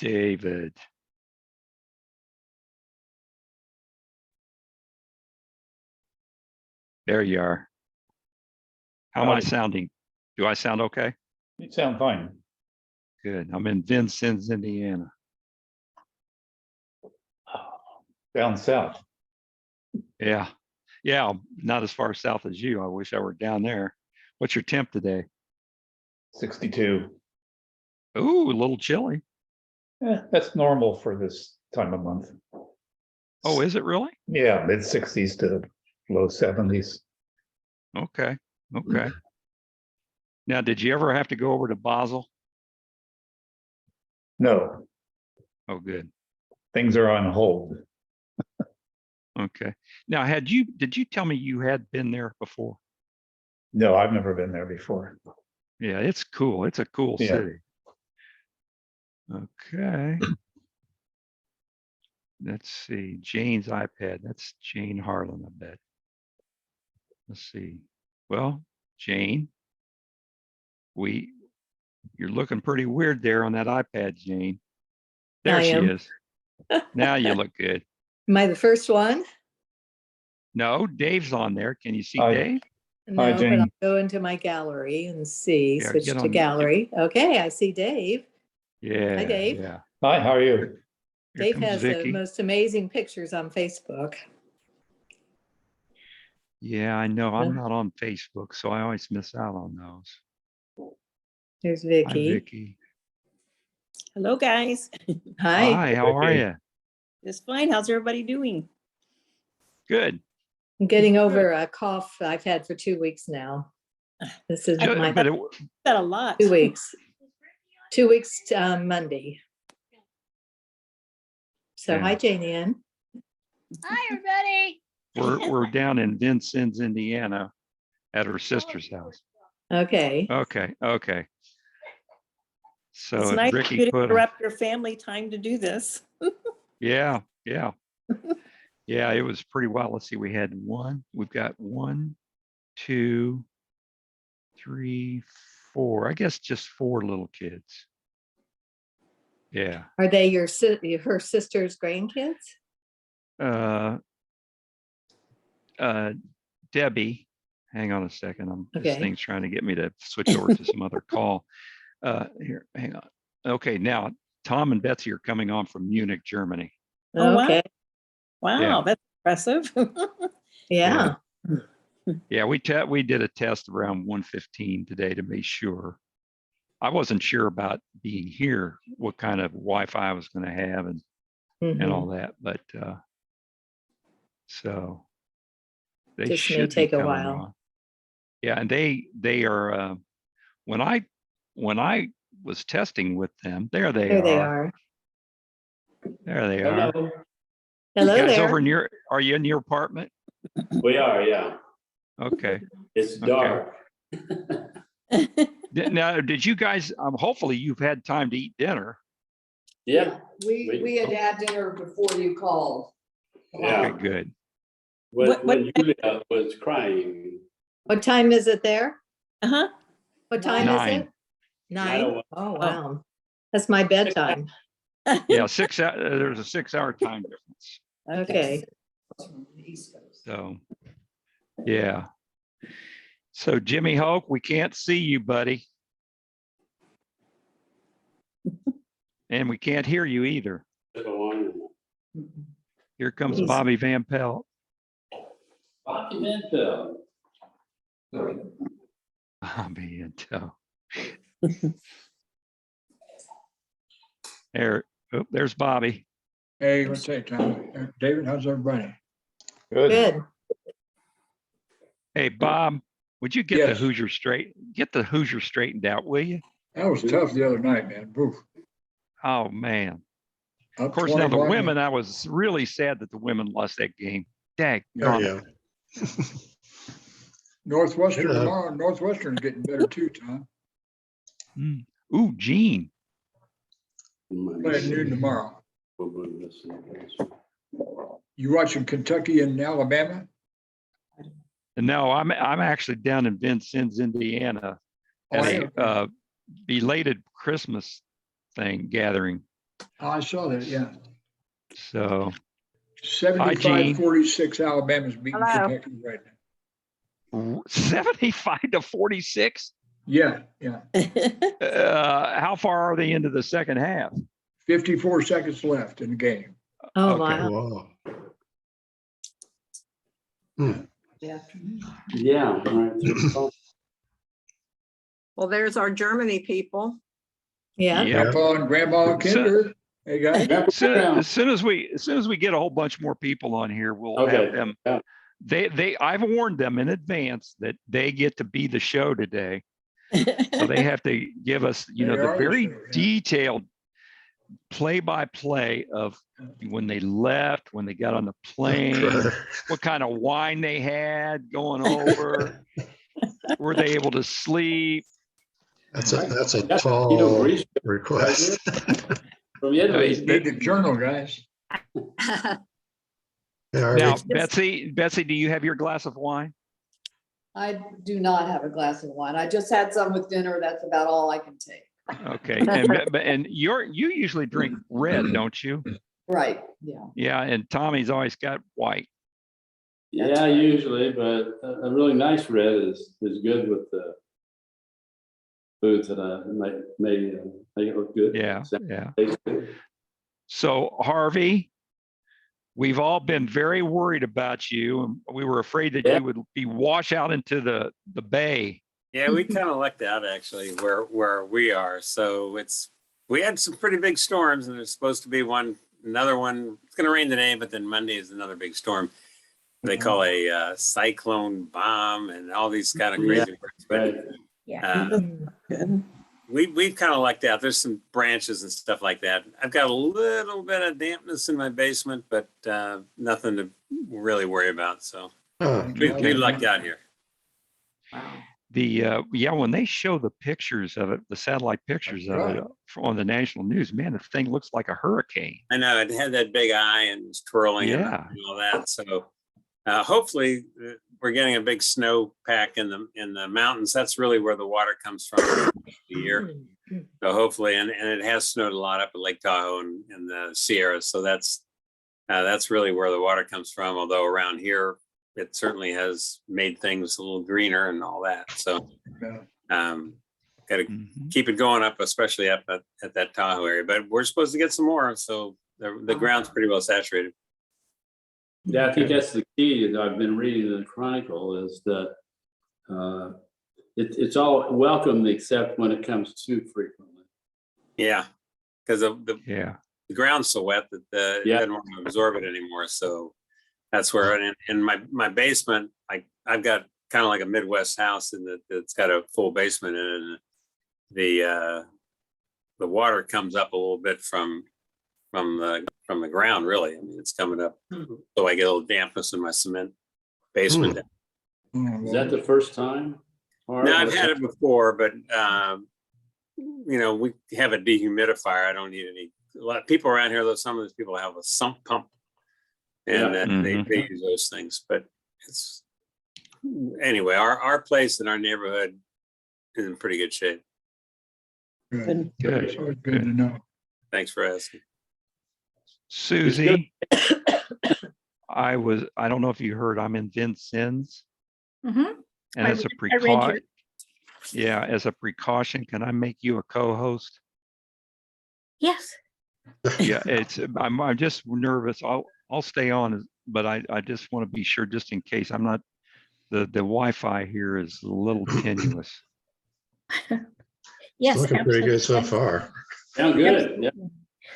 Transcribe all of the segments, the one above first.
David. There you are. How am I sounding? Do I sound okay? You sound fine. Good. I'm in Vincennes, Indiana. Down south. Yeah. Yeah. Not as far south as you. I wish I were down there. What's your temp today? 62. Ooh, a little chilly. That's normal for this time of month. Oh, is it really? Yeah, mid 60s to low 70s. Okay. Okay. Now, did you ever have to go over to Basel? No, Oh, good. things are on hold. Okay. Now, did you tell me you had been there before? No, I've never been there before. Yeah, it's cool. It's a cool Yeah. city. Okay. Let's see. Jane's iPad. That's Jane Harlan, I bet. Let's see. Well, Jane, you're looking pretty weird there on that iPad, Jane. There she is. Now you look good. Am I the first one? No, Dave's on there. Can you see Hi. Dave? No, but Jane. I'll go into my gallery and see. Yeah, Switch get to on- gallery. Okay, I see Dave. Yeah. Hi, Dave. Yeah. Hi, how are you? Here Dave comes has the Vicky. most amazing pictures on Facebook. Yeah, I know. I'm not on Facebook, so I always miss out on those. There's Hi, Vicky. Vicky. Hello, guys. Hi. Hi, how are Vicky. you? Just fine. How's everybody doing? Good. I'm getting over a cough I've had for 2 weeks now. This is Ju- my but it, Got a lot. 2 weeks. 2 weeks Monday. So Yeah. hi, Jane Ann. Hi, everybody. we're down in Vincennes, Indiana, at her sister's house. Okay. Okay. Okay. So It's if nice Ricky you to put, interrupt your family time to do this. yeah, yeah, yeah, it was pretty wild. Let's see, we've got 1, 2, 3, 4. I guess just 4 little kids. Yeah. Are they her sister's grandkids? Debbie, hang on a second. This Okay. thing's trying to get me to switch over to some other call. Here, hang on. Okay, now Tom and Betsy are coming on from Munich, Germany. Oh, wow. Okay. Wow, Yeah. that's impressive. Yeah. Yeah, we did a test around 1:15 today to be sure. I wasn't sure about being here, what kind of Wi-Fi I was going to have and Mhm. all that, but so they Just may should be take a coming while. on. Yeah, and they are when I was testing with them, there they There are. they are. There they are. Hello You guys there. over near, are you in your apartment? We are, yeah. Okay. It's Okay. dark. Now, did you guys, hopefully you've had time to eat dinner. Yeah, We had had dinner before you called. yeah. Okay, good. When Julia was crying, What time is it there? Uh-huh. What time 9. is it? 9? 9:01. Oh, wow. That's my bedtime. Yeah, there's a 6-hour time difference. Okay. So, yeah. So Jimmy Hoke, we can't see you, buddy. And we can't hear you either. Here comes He's- Bobby Van Pelt. Bobby Mantel. Bobby and tow. There's Bobby. Hey, what's that, Tom? David, how's everybody? Good. Good. Hey, Bob, would you get Yes. the Hoosier straightened out, will you? That was tough the other night, man. Oof. Oh, man. Up Of course, now the 21. women, I was really sad that the women lost that game. Dag. Northwestern tomorrow. Northwestern's getting better too, Tom. Ooh, Gene. Play at noon tomorrow. You watching Kentucky and Alabama? No, I'm actually down in Vincennes, Indiana, Oh, at yeah. a belated Christmas gathering. I saw that, yeah. So 75-46 Alabama's beating Hello. Kentucky right now. 75-46. Yeah, yeah. How far are they into the second half? 54 seconds left in the game. Oh, Okay. wow. Wow. Hmm. Yeah. Right. Well, there's our Germany people. Yeah. Yeah. Grandpa and Grandma and Kinder. Hey, guys. As soon as we get a whole bunch more people on here, we'll Okay. have them. Yeah. I've warned them in advance that they get to be the show today. So they have to give us, They the are the very show, yeah. detailed play-by-play of when they left, when they got on the plane, what kind of wine they had going over, were they able to sleep? That's a That's, tall Greece request. from Italy. Need the journal, guys. Yeah, Now, we- Betsy, do you have your glass of wine? I do not have a glass of wine. I just had some with dinner. That's about all I can take. Okay, and you usually drink red, don't you? Right, yeah. Yeah, and Tommy's always got white. Yeah, usually, but a really nice red is good with the foods that I make it look good. Yeah, Sound- yeah. taste good. So Harvey, we've all been very worried about you, and we were afraid that Yeah. you would be washed out into the bay. Yeah, we kind of lucked out actually where we are. So we had some pretty big storms, and there's supposed to be another one. It's going to rain today, but then Monday is another big storm. They call a cyclone bomb and all these kind of crazy words. But Yeah. Good. we've kind of lucked out. There's some branches and stuff like that. I've got a little bit of dampness in my basement, but nothing to really worry about. So huh. we lucked out here. When they show the pictures of it, the satellite pictures of it on the national news, man, the thing looks like a hurricane. I know it had that big eye and was twirling Yeah. and all that. So hopefully we're getting a big snow pack in the mountains. That's really where the water comes from the year. So hopefully, and it has snowed a lot up at Lake Tahoe and in the Sierras. So that's really where the water comes from. Although around here, it certainly has made things a little greener and all that. So got to Mhm. keep it going up, especially up at that Tahoe area. But we're supposed to get some more. So the ground's pretty well saturated. Yeah, I think that's the key that I've been reading in the Chronicle is that it's all welcome except when it comes too frequently. Yeah, because the Yeah. ground's so wet that it Yeah. doesn't want to absorb it anymore. So that's where in my basement, I've got kind of like a Midwest house and it's got a full basement in it. And the water comes up a little bit from the ground, really. I mean, it's coming up. So I get a little dampness in my cement basement. Is that the first time? Or No, I've had it before, but we have a dehumidifier. I don't need any. A lot of people around here, though, some of these people have a sump pump, and Yeah. they use those things. But it's anyway, our place in our neighborhood is in pretty good shape. Good. Good. It's always good to know. Thanks for asking. Susie, I don't know if you heard, I'm in Vincennes, Mhm. and I as a read- I read precaution, as a precaution, can I make you a co-host? Yes. Yeah, I'm just nervous. I'll stay on, but I just want to be sure, just in case I'm not, the Wi-Fi here is a little tenuous. Yes. Looking pretty good so absolutely. far. Sound good. Yeah.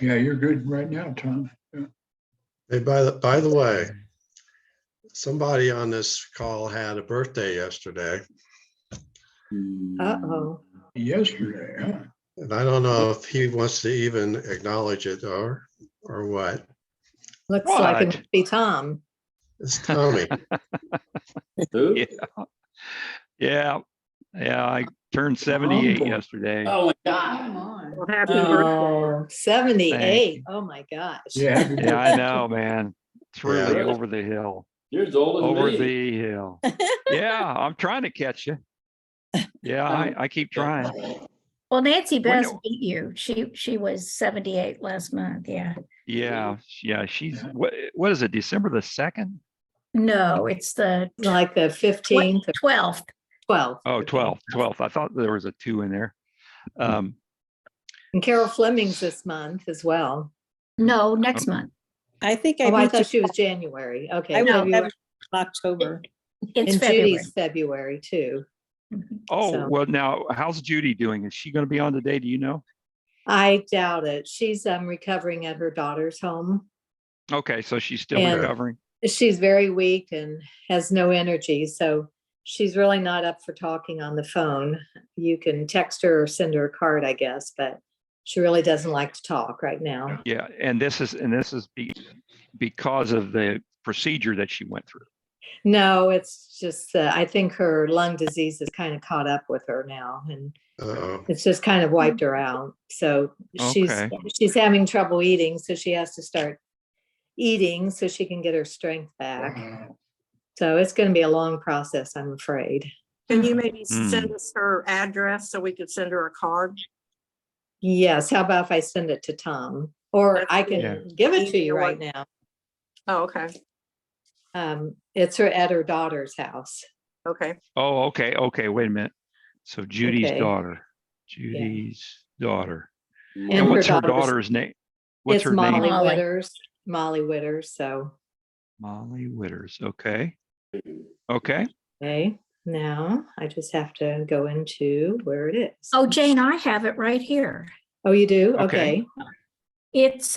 Yeah, you're good right now, Tom. Yeah. Hey, by the way, somebody on this call had a birthday yesterday, Uh-oh. Yesterday, huh? and I don't know if he wants to even acknowledge it or what. Looks like it What? must be Tom. It's Tommy. Who? Yeah, I turned 78 Humble. yesterday. Oh my Come God. on. Well, happy birthday. 78. Oh, my gosh. Yeah. happy Yeah, I birthday. know, man. It's really Yeah. over the hill. You're as old as Over me. the hill. Yeah, I'm trying to catch you. Yeah, I keep trying. Well, Nancy Well, Best no- beat you. She was 78 last month. Yeah. Yeah, she's, what is it, December the 2nd? No, it's the Like the 15th or 12th. 12th. Oh, Okay. 12th. I thought there was a 2 in there. Um, And Carol Fleming's this month as well. No, next month. I think Oh, I beat you. thought she was January. Okay. I would No, have February. October. It's And February. Judy's February too. Mhm. oh, So- well, now, how's Judy doing? Is she going to be on today? Do you know? I doubt it. She's recovering at her daughter's home. Okay, so she's still And- recovering. She's very weak and has no energy, so she's really not up for talking on the phone. You can text her or send her a card, I guess, but she really doesn't like to talk right now. Yeah, and this is because of the procedure that she went through. No, it's just, I think her lung disease has kind of caught up with her now, and Uh-oh. it's just kind of wiped her out. So Okay. she's having trouble eating, so she has to start eating so she can get her strength back. So it's going to be a long process, I'm afraid. Can you maybe Hmm. send us her address so we could send her a card? Yes, how about if I send it to Tom? Or That's I the can give it to easier you right way. now. Oh, okay, It's at her daughter's house. okay. Oh, okay, wait a minute. So Judy's Okay. daughter, Judy's daughter. And And her what's her daughter's- daughter's name? What's It's her Molly name? Molly. Witters, Molly Witters, so, Molly Witters. Okay. Okay. okay. Now I just have to go into where it is. Oh, Jane, I have it right here. Oh, you do? Okay. Okay. It's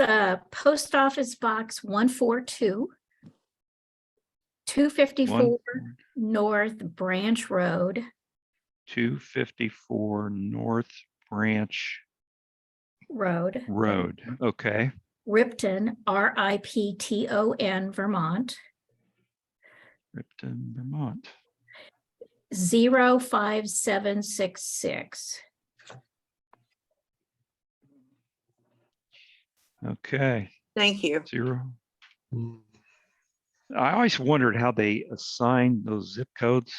Post Office Box 142, 254 North Branch Road, 254 North Branch Road, Road. Okay. Ripton, Ripton, Vermont, Ripton, Vermont. 05766. Okay. Thank you. 0. Hmm. I always wondered how they assigned those zip codes.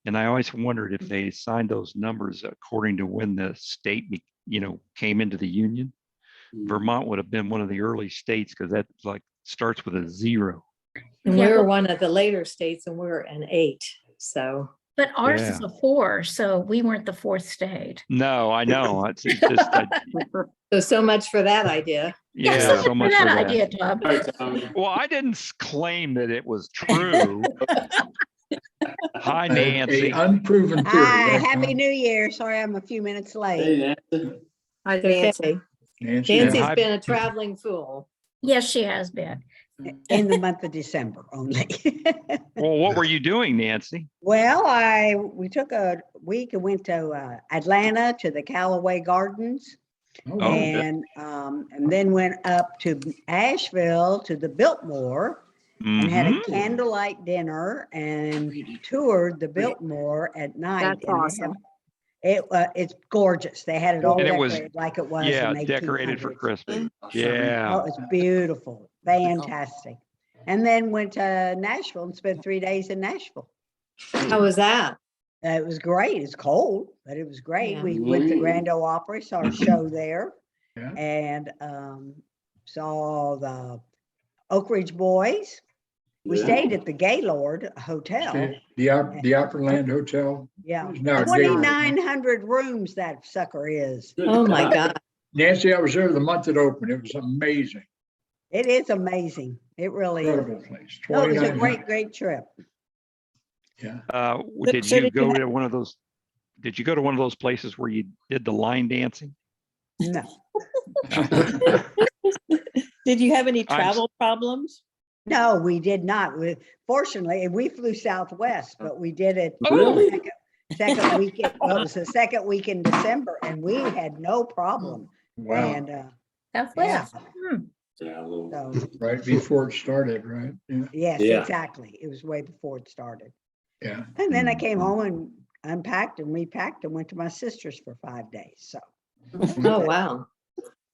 And I always wondered if they assigned those numbers according to when the state, came into the union. Vermont would have been one of the early states because that starts with a 0. And Yeah, we're well- one of the later states and we're an 8, so. But ours is a 4, so we weren't the 4th state. No, I know. It's just, So much for that idea. yeah, so much for that. idea, Tom. All right, Tom. Well, I didn't claim that it was true. Hi, Nancy. A unproven theory. Hi, right, Happy Tom? New Year. Sorry, I'm a few minutes late. Hey, Nancy. Hi, Okay. Nancy. Nancy, Nancy's Hi. been a traveling fool. Yes, she has been. In the month of December only. Well, what were you doing, Nancy? Well, we took a week and went to Atlanta to the Callaway Gardens Oh, and then went up to Asheville to the Biltmore and had a Mhm. candlelight dinner and toured the Biltmore at night. That's and they awesome. It's gorgeous. They had it all And it was- decorated like it was. Yeah, in decorated for 1800s. Christmas. Oh, Yeah. it was beautiful, fantastic. And then went to Nashville and spent 3 days in Nashville. How was that? It was great. It's cold, but it was great. Yeah. We went to Grand Ole Opry, saw a show there, Yeah. and saw the Oak Ridge Boys. We Yeah. stayed at the Gaylord Hotel. The Opryland Hotel. Yeah, It's now a 2,900 rooms that sucker is. Good Oh, my God. God. Nancy, I was there the month it opened. It was amazing. It is amazing. It really is. Incredible place. Oh, it was a 2,900. great trip. Yeah. Did so you did you go have- to one of those? Did you go to one of those places where you did the line dancing? No, Did you have any I'm s- travel problems? no, we did not. Fortunately, we flew Southwest, but we did it. Really? Second weekend, well, it was the second week in December and we had no problem. Wow. And, Southwest. Yeah, a little- so, Right before it started, right? Yeah. yes, Yeah. exactly. It was way before it started. Yeah. And then I came home and unpacked and repacked and went to my sister's for 5 days. So, Oh, wow.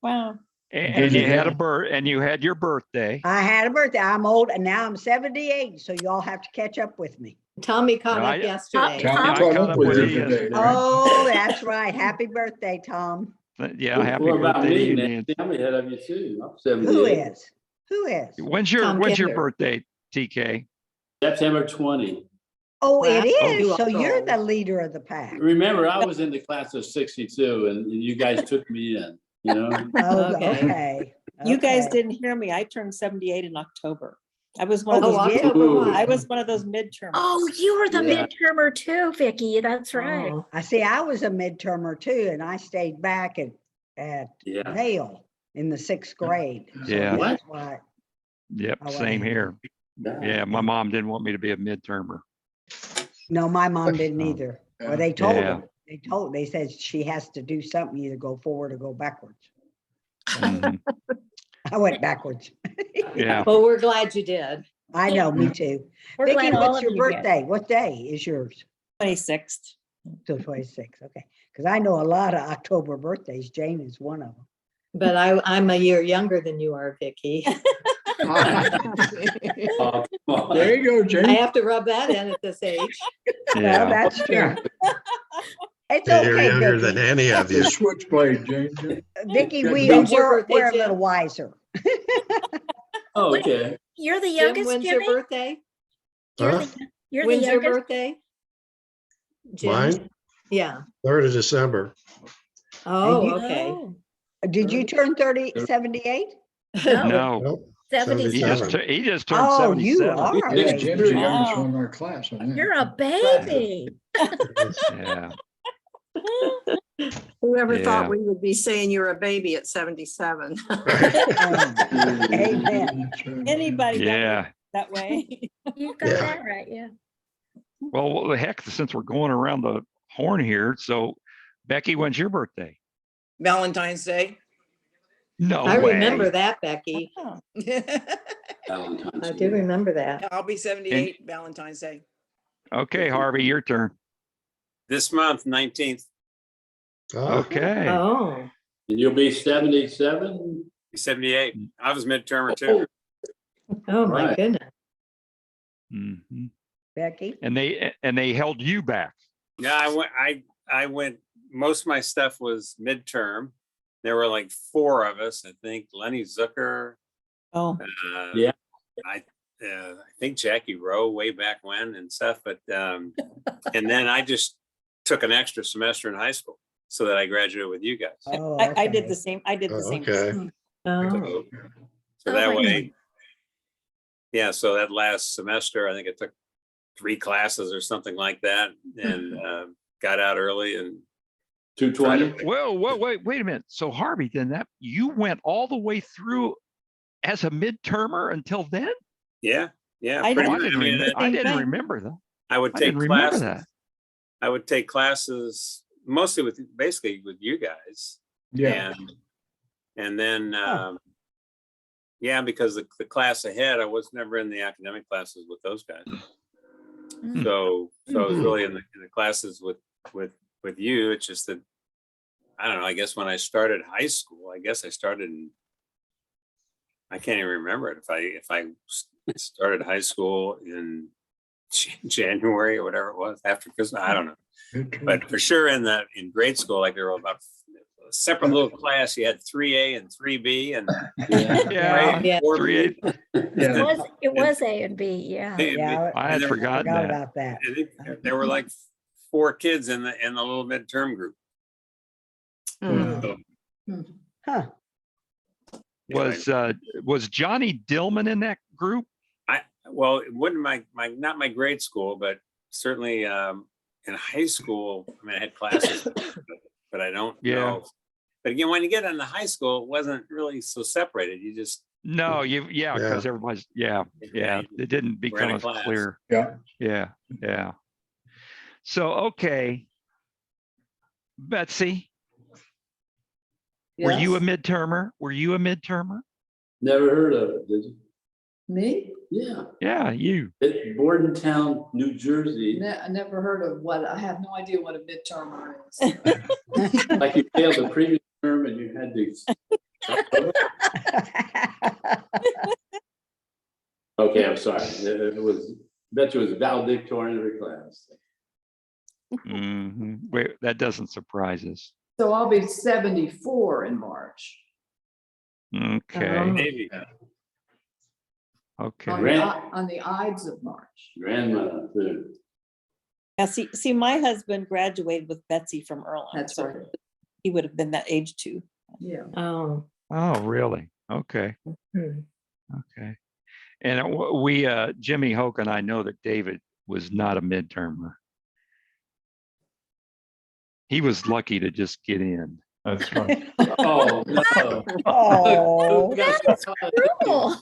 Wow. And you had you had your birthday. I had a birthday. I'm old and now I'm 78, so y'all have to catch up with me. Tommy caught No, up I- yesterday. Tom I caught caught up up with with you you today. yesterday. Oh, that's right. Happy birthday, Tom. Yeah, happy What about birthday to me, you, Nancy? Nancy. I'm ahead of you too. I'm Who 78. is? Who is? When's Tom your Kinder. birthday, TK? September 20. Oh, Wow. it is. You So are you're old. the leader of the pack. Remember, I was in the class of 62 and you guys took me in, you know? Oh, Okay. okay. You guys Okay. didn't hear me. I turned 78 in October. I was one of Oh, those, you did? October Ooh. what? I was one of those midterm. Oh, you were the Yeah. midtermer too, Vicky. That's right. Oh, I see. I was a midtermer too, and I stayed back at Yeah. Vail in the 6th grade. So Yeah. that's why. Yep, Oh, same wow. here. Yeah, my mom didn't want me to be a midtermer. No, my mom didn't either. Well, they told Yeah. her. They said she has to do something, either go forward or go backwards. Mhm. I went backwards. Yeah. well, we're glad you did. I know, me too. We're Vicky, glad all what's of your you did. birthday? What day is yours? 26th. Till 26, okay. Because I know a lot of October birthdays. Jane is one of them. But I'm a year younger than you are, Vicky. Oh, come on. There you go, I Jane. have to rub that in at this age. Well, Yeah. that's true. It's You're okay, younger than Vicky. any of you. The switchblade, Jane. Vicky, When's your birthday, we're a Jim? little wiser. Oh, okay. You're the Jim, youngest, when's your Jimmy? birthday? You're Huh? you're the When's your youngest? birthday? Jim? Mine, Yeah. 3rd of December. Oh, you- okay. Oh, Did you turn 78? No, No, Nope, 77. 77. he just turned Oh, you 77. are. a Yeah, baby. Jim's the youngest Wow. one in our class. I think. You're a baby. Yeah. Whoever Yeah. thought we would be saying you're a baby at 77. Amen. That's right. anybody got Yeah. it that way? You got Yeah. that right, yeah. Well, what the heck, since we're going around the horn here, so Becky, when's your birthday? Valentine's Day. No I way. remember that, Becky. Valentine's I do Day. remember that. I'll be 78 Valentine's Day. Okay, Harvey, your turn. This month, 19th, Oh, Okay. Oh, And you'll be 77? 78. I was midtermer too. oh my Right. goodness. Mhm. Becky? And they held you back. Yeah, I went, most of my stuff was midterm. There were like 4 of us, I think. Lenny Zucker. Oh, Yeah. I think Jackie Rowe way back when and stuff, but and then I just took an extra semester in high school so that I graduated with you guys. Oh, I did okay. the same. I did the same. Okay. Oh, So Oh, that my way, yeah, so that last semester, I think I took 3 classes or something like that and got out early and 220? Well, wait a minute. So Harvey, then you went all the way through as a midtermer until then? yeah, I pretty Oh, much. I mean, I didn't thing. remember that. I would I take didn't remember classes. that. I would take classes mostly basically with you guys. Yeah. And then, yeah, because the class ahead, I was never in the academic classes with those guys. Mm. So I was really in the classes with you. It's just that, I don't know, I guess when I started high school, I guess I started in, I can't even remember it. If I started high school in January or whatever it was after Christmas, I don't know. But for sure in grade school, like there were about a separate little class. You had 3A and 3B and Yeah. Yeah. 3A. Yeah. It was A and B, yeah. Yeah, I had And forgotten forgot that. about that. there were like 4 kids in the little midterm group. Hmm. So, Huh. Was Johnny Dillman in that group? well, it wouldn't not my grade school, but certainly in high school, I mean, I had classes, but I don't Yeah. know. But again, when you get into high school, it wasn't really so separated. You just, No, because everybody's, it didn't We're in become a as class. clear. Yeah. Yeah. So, okay. Betsy, were you a midtermer? Never heard of it, did you? Me? Yeah. Yeah, you. It's Bordentown, New Jersey. I never heard of what, I have no idea what a midtermer is. Like you failed the previous term and you had to Okay, I'm sorry. It was, bet you it was valedictorian every class. Wait, that doesn't surprise us. So I'll be 74 in March. Okay, Maybe. okay. On the Ides of March. Grandmother, too. Yeah, see, my husband graduated with Betsy from Earlham. That's so right. He would have been that age too. Yeah. Oh. Oh, really? Okay, Hmm. okay. And we, Jimmy Hoke and I know that David was not a midtermer. He was lucky to just get in. That's right. Oh, no. Oh, That's cruel.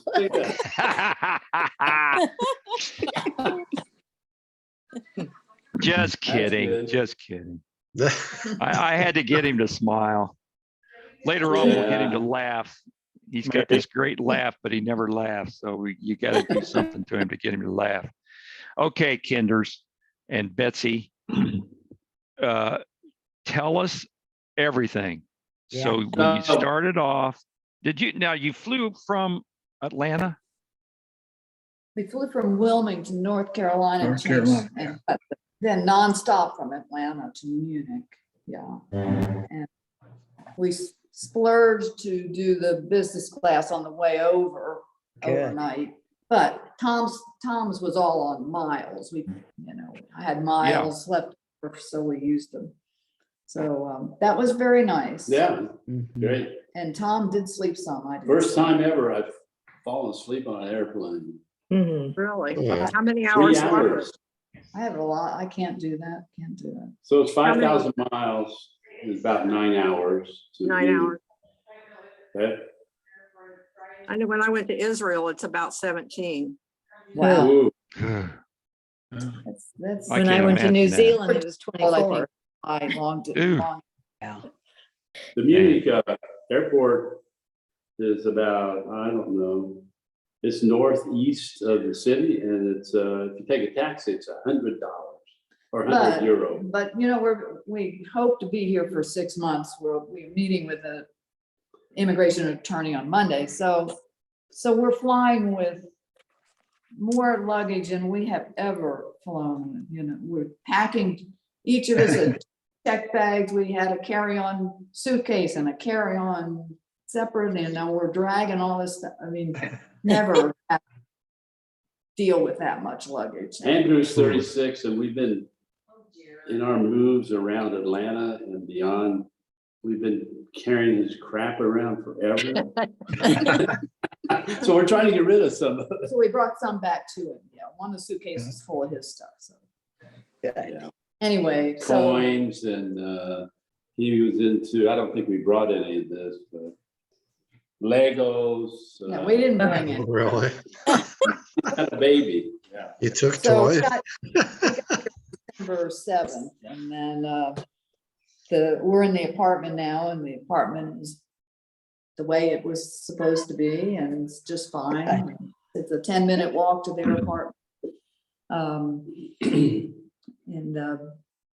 Just kidding, good. just kidding. I had to get him to smile. Later on, we'll get him to Yeah. laugh. He's got this great laugh, but he never laughs. So you got to do something to him to get him to laugh. Okay, Kinders and Betsy, tell us everything. So when you started off, you flew from Atlanta? We flew from Wilmington, North Carolina. North changed- Carolina, and then nonstop from Atlanta to Munich. Yeah. And we splurged to do the business class on the way over Good. overnight. But Tom's was all on miles. I had miles left over, so we used them. So that was very nice. Yeah, Mhm. great. And Tom did sleep some. I did. First time ever I've fallen asleep on an airplane. Mhm. Really? Yeah. How many 3 hours? was hours. I have a lot. I can't do that. Can't do that. So it's How many- 5,000 miles, it's about 9 hours. it? to 9 Munich. hours. Okay. I know when I went to Israel, it's about 17. Wow. Ooh, That's I When I can't went to New imagine that. Zealand, it was Well, I 24. think I longed it. Ooh. Yeah. The Munich airport is about, I don't know, it's northeast of the city, and it's if you take a taxi, it's $100 or 100 euro. But we hope to be here for 6 months. We're meeting with the immigration attorney on Monday. So we're flying with more luggage than we have ever flown. We're packing each of us a check bags. We had a carry-on suitcase and a carry-on separate, and now we're dragging all this stuff. I mean, never have to deal with that much luggage. Andrew's 36, and we've been in our moves around Atlanta and beyond. We've been carrying his crap around forever. So we're trying to get rid of some of it. So we brought some back to him. Yeah, one of the suitcases is full of his stuff. So Yeah. anyway, so Coins, and he was into, I don't think we brought any of this, but Legos. no, we didn't bring it. Really? Had a baby. Yeah. You took So toys? we got December 7th, and then we're in the apartment now, and the apartment is the way it was supposed to be, and it's just fine. It's a 10-minute walk to their apartment.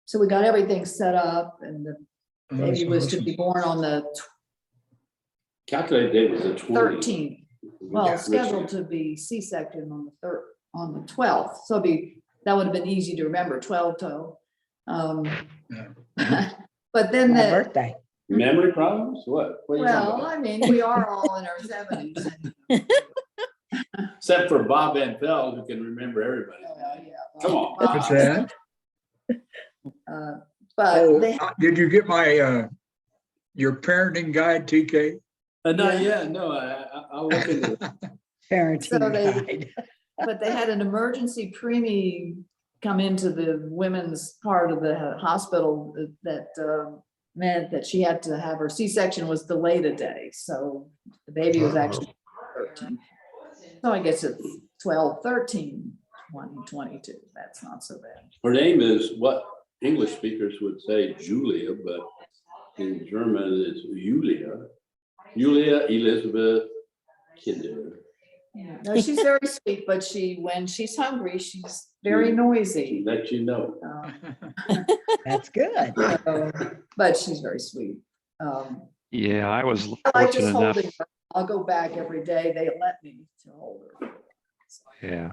So we got everything set up, and the baby was to be born on the Calculated date was the 20th. 13th. Well, scheduled to be C-section on the 12th. So that would have been easy to remember, 12-toe. But then My birthday. Memory problems? What? What are you talking well, about? I mean, we are all in our 70s. Except for Bob Van Pelt, who can remember everybody. Yeah. Come on. What's that? But they, Did you get my, your parenting guide, TK? Not yet, no, I'll look into it. Parenting So they- guide. but they had an emergency preemie come into the women's part of the hospital that meant that she had to have her C-section was delayed a day. So the baby was actually 13. So I guess it's 12, 13, 20, 22. That's not so bad. Her name is what English speakers would say Julia, but in German it's Julia. Julia Elizabeth Kinder. No, she's very sweet, but when she's hungry, she's very noisy. Let you know. Um, That's good. but she's very sweet. Yeah, I was I like fortunate just enough. holding her. I'll go back every day. They let me to hold her. Yeah,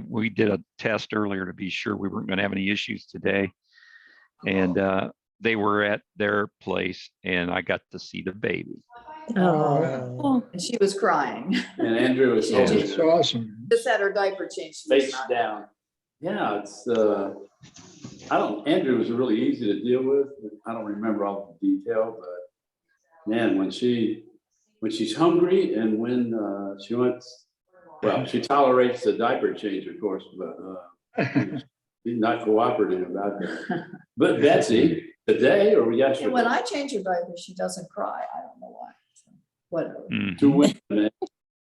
we did a test earlier to be sure we weren't going to have any issues today. And they were at their place and I got to see the baby. Oh, And she was crying. And Andrew was Yeah. holding That's her awesome. Just had her diaper changed. She was face not- down. Yeah, it's, Andrew was really easy to deal with. I don't remember all the detail, but man, when she's hungry and when she wants, well, she tolerates the diaper change, of course, but she's not cooperative about that. But Betsy, today or And yesterday? when I change her diaper, she doesn't cry. I don't know why. So, whatever. Mhm. Two women.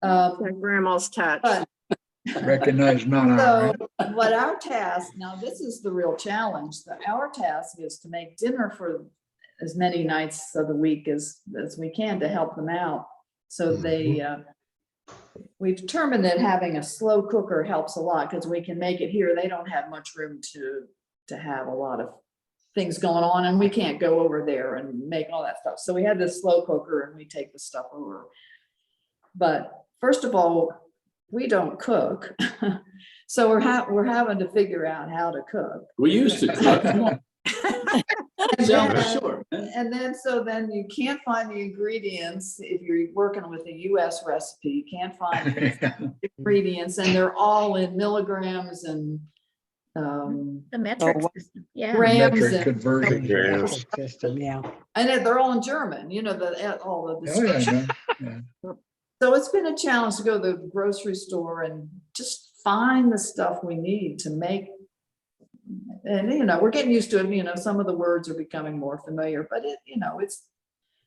Um, Grandma's touch. But Recognize none so, of it. what our task, now this is the real challenge, our task is to make dinner for as many nights of the week as we can to help them out. So they, we've determined that having a slow cooker helps a lot because we can make it here. They don't have much room to have a lot of things going on and we can't go over there and make all that stuff. So we had this slow cooker and we take the stuff over. But first of all, we don't cook. So we're having to figure out how to cook. We used to cook. And Yeah, then- sure. And then you can't find the ingredients if you're working with a US recipe, you can't find the ingredients and they're all in milligrams and The metric wow. system, yeah. grams Metric and, conversion. Yeah. System, yeah. and they're all in German, all of Oh, this. yeah, yeah. So it's been a challenge to go to the grocery store and just find the stuff we need to make. And, we're getting used to it, some of the words are becoming more familiar, but it's,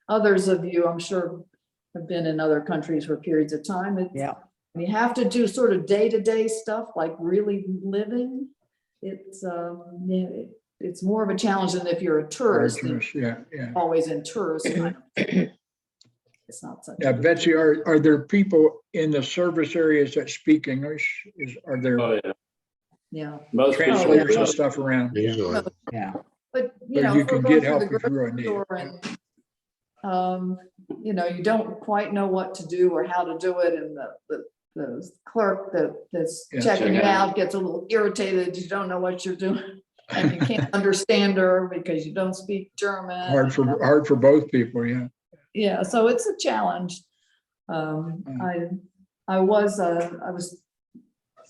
others of you, I'm sure, have been in other countries for periods of time. Yeah. You have to do sort of day-to-day stuff, like really living. It's more of a challenge than if you're a tourist, and Yeah, yeah. always in tourist. It's not such. Now, Betsy, are there people in the service areas that speak English? Are there Oh, yeah. Yeah. Most people. translators and stuff around? Usually. Yeah. But, you if we're can going get through the help if you really grocery need it. store and, you don't quite know what to do or how to do it, and the clerk that's Yeah. checking you Checking out. out gets a little irritated, you don't know what you're doing, and you can't understand her because you don't speak German. Hard for both people, yeah. Yeah, so it's a challenge. I was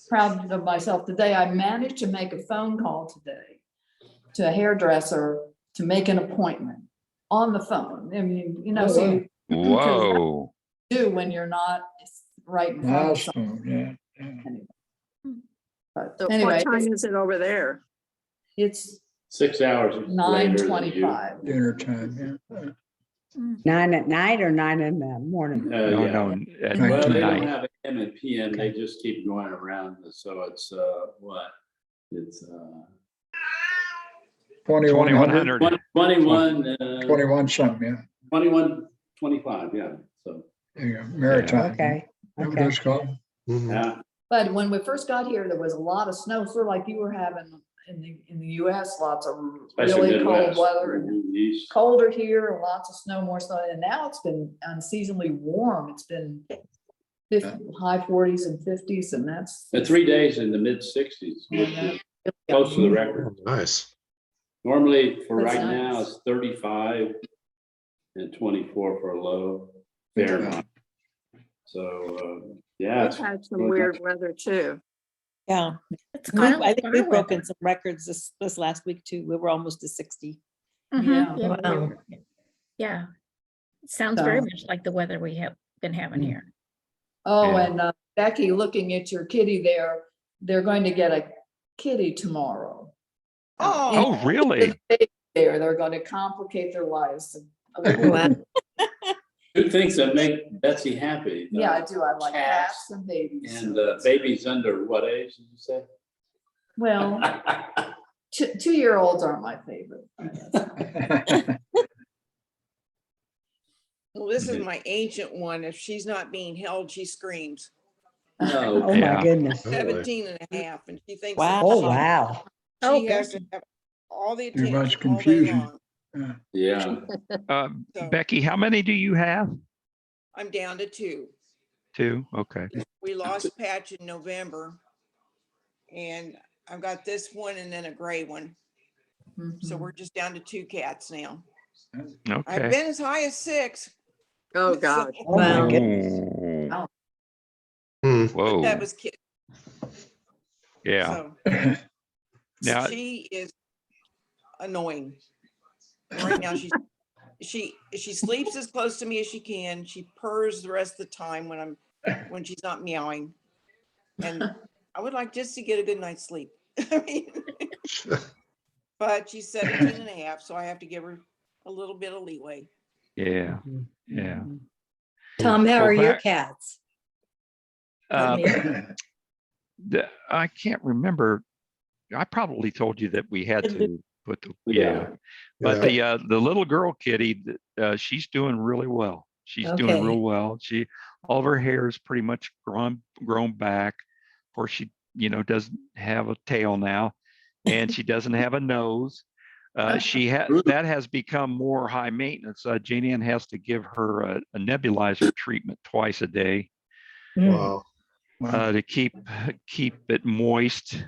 proud of myself today. I managed to make a phone call today to a hairdresser to make an appointment on the phone. I mean, Oh, so wow. you Whoa. do when you're not right in front of someone. Milestone, yeah. But So anyway, what time is it over there? it's 6 hours. later than you. 9:25. Dinner time, yeah. 9 at night or 9 in the morning? No, Yeah. no. At Well, they don't night. have AM and PM, they just keep going around, so it's, what? It's, 2100, 2100. 21 something, yeah. 21:25, yeah, so, There you go, maritime. Okay, Remember okay. those called? Mhm. yeah. But when we first got here, there was a lot of snow, sort of like you were having in the US, lots of Especially really cold Midwest, weather. And East. colder here, and lots of snow, more snow, and now it's been unseasonably warm. It's been high 40s and 50s, and that's. And 3 days in the mid-60s, which is close to the record. Nice. Normally, for That's right now, nice. it's 35 and 24 for a low Fahrenheit. So, yeah. We've it's had some going weird up. weather too. Yeah. It's I kind of think like we've our broken weather. some records this last week too. We were almost to 60. Mhm, Yeah. Wow. Yeah. It sounds very So- much like the weather we have been having here. Oh, Yeah. and Becky, looking at your kitty there, they're going to get a kitty tomorrow. Oh, really? They're going to complicate their lives. a little Wow. bit. Two things that make Betsy happy. Yeah, I do. I like Cats cats and babies. And babies under what age did you say? Well, 2-year-olds aren't my favorite. Well, this is my ancient one. If she's not being held, she screams. No. Oh, Yeah. my goodness. Really? 17 and a half, and she thinks. Wow. that Oh, she- wow. Oh, She has goodness. to have all the Too much attention all day confusion. long. Yeah. So Becky, how many do you have? I'm down to 2. 2. Okay. We lost Patch in November. And I've got this one and then a gray one. So Mhm. we're just down to 2 cats now. I've Okay. been as high as 6. Oh, So- God. Oh, my Wow. goodness. Ooh. Hmm. But Whoa. that was kid. Yeah. So Now, she is annoying. Right now, she sleeps as close to me as she can. She purrs the rest of the time when she's not meowing. And I would like just to get a good night's sleep. I mean, but she's 17 and a half, so I have to give her a little bit of leeway. yeah. Yeah. Tom, how Well, are your back- cats? Uh, Me? I can't remember. I probably told you that we had to put the, Yeah. but the little girl kitty, she's doing really well. She's doing Okay. real well. All of her hair is pretty much grown back. Of course, she, doesn't have a tail now, and she doesn't have a nose. That has become more high maintenance. Janie Ann has to give her a nebulizer treatment twice a day Wow. to keep it moist.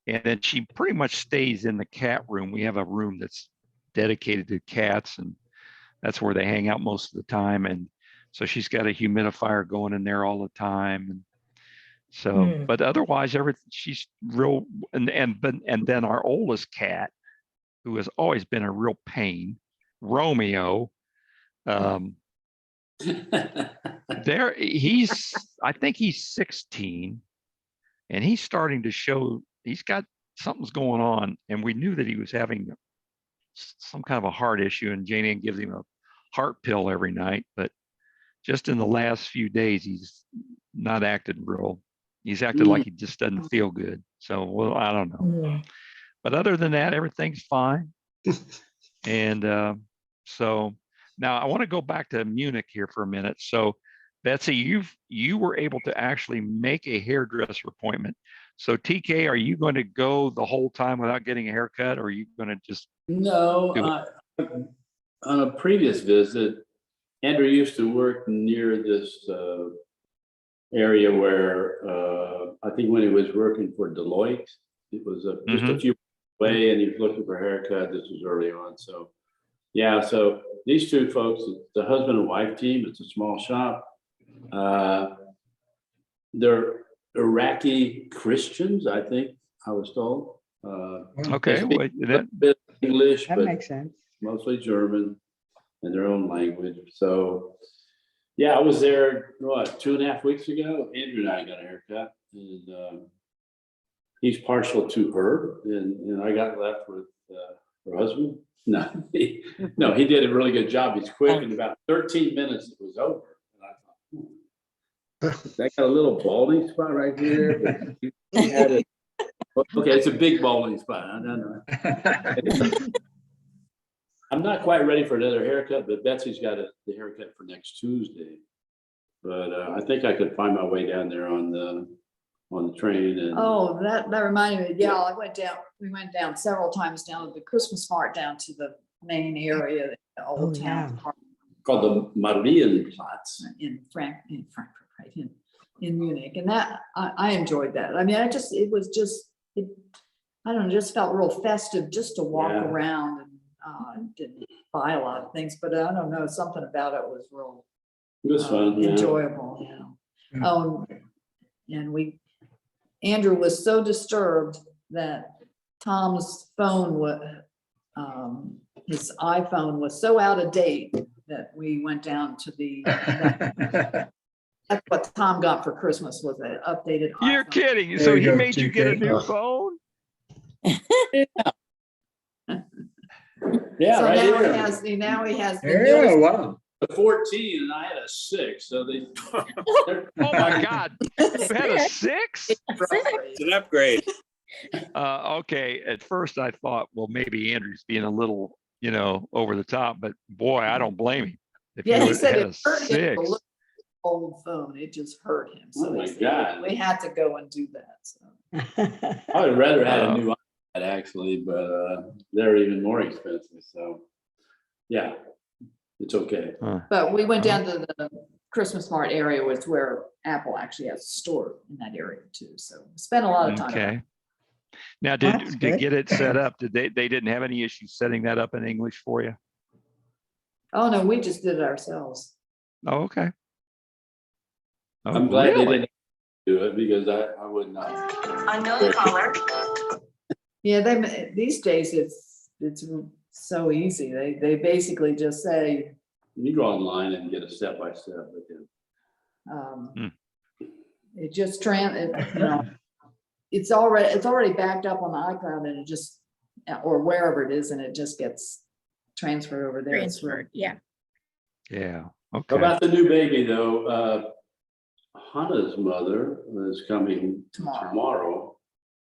And then she pretty much stays in the cat room. We have a room that's dedicated to cats, and that's where they hang out most of the time. And so she's got a humidifier going in there all the time. And so, but otherwise, everything, she's real. And then our oldest cat, who has always been a real pain, Romeo. I think he's 16, and he's starting to show he's got something's going on. And we knew that he was having some kind of a heart issue, and Janie Ann gives him a heart pill every night. But just in the last few days, he's not acted real. He's acted like he just doesn't feel good. So, well, I don't know. But other than that, everything's fine. And so now I want to go back to Munich here for a minute. So, Betsy, you were able to actually make a hairdresser appointment. So, TK, are you going to go the whole time without getting a haircut, or are you going to just? No, on a previous visit, Andrew used to work near this area where I think when he was working for Deloitte, it was just a few away, and he was looking for a haircut. This was early on, so yeah. So these two folks, the husband and wife team, it's a small shop. They're Iraqi Christians, I think I was told. Okay, they speak well, a bit of English, That but makes sense. mostly German in their own language. So yeah, I was there, 2.5 weeks ago. Andrew and I got a haircut, and he's partial to her, and I got left with her husband. No, he did a really good job. He's quick. In about 13 minutes, it was over. And I thought, that got a little balding spot right here. But he had it. Okay, it's a big balding spot. I don't know. I'm not quite ready for another haircut, but Betsy's got the haircut for next Tuesday. But I think I could find my way down there on the train. And Oh, that reminded me. Yeah, we went down several times down to the Christmas mart, down to the main area, the old Oh, town yeah. park called the Marienplatz. in Frankfurt, right, in Munich. And that, I enjoyed that. I mean, I don't know, just felt real festive just to walk Yeah. around, and didn't buy a lot of things, but I don't know, something about it was real It was fun. Yeah. enjoyable, and Andrew was so disturbed that Tom's phone his iPhone was so out of date that we went down to that's what Tom got for Christmas, was an updated You're iPhone. kidding. There So you he go, made you get a TK. new phone? Yeah, So right now here. he has the Yeah, newest. wow. A 14 and I had a 6. So they. Oh my God. You had a 6? It's an upgrade. Okay. At first I thought, well, maybe Andrew's being a little, over the top, but boy, I don't blame him. If Yeah, you he had said a it hurt him to 6. look at the old phone. It just hurt him. So Oh my he said, God. we had to go and do that. So. I would rather have a new actually, but they're even more expensive. So, yeah, it's okay. But we went down to the Christmas Mart area, was where Apple actually has a store in that area too. So spent a lot of time. Okay. Now, That's to good. get it set up, they didn't have any issues setting that up in English for you? Oh, no, we just did it ourselves. Oh, okay. Oh, I'm glad they really? didn't do it because I would not. Unknown caller. Yeah, these days it's so easy. They basically just say, You go online and get a step by step. it just it's already backed up on the iCloud and it just, or wherever it is, and it just gets transferred over there. It's Transferred, yeah. Yeah, How okay. about the new baby though? Hannah's mother is coming tomorrow.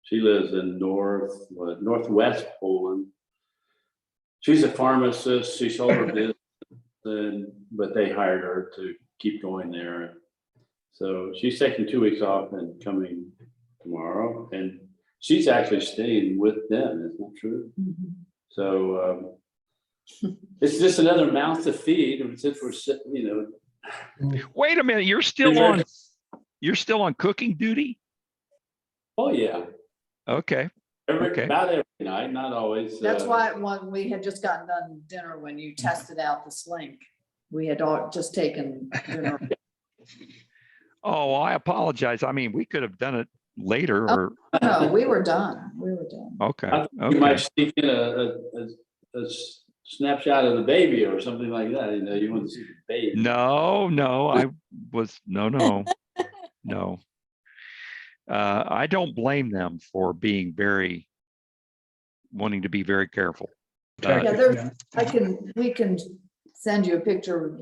She lives in northwest Poland. She's a pharmacist. She sold her business, but they hired her to keep going there. So she's taking 2 weeks off and coming tomorrow. And she's actually staying with them, isn't that true? So it's just another mouth to feed. And since we're, Wait a minute, you're still on cooking duty? oh yeah. Okay. Okay. About every night, not always. That's why when we had just gotten done dinner, when you tested out this link, we had all just taken dinner. Oh, I apologize. I mean, we could have done it later or, No, we were done. We were done. okay. I thought you Okay. might sneak in a snapshot of the baby or something like that. You want to see the baby. No, I was, no. I don't blame them for being wanting to be very careful. Yeah, we can send you a picture,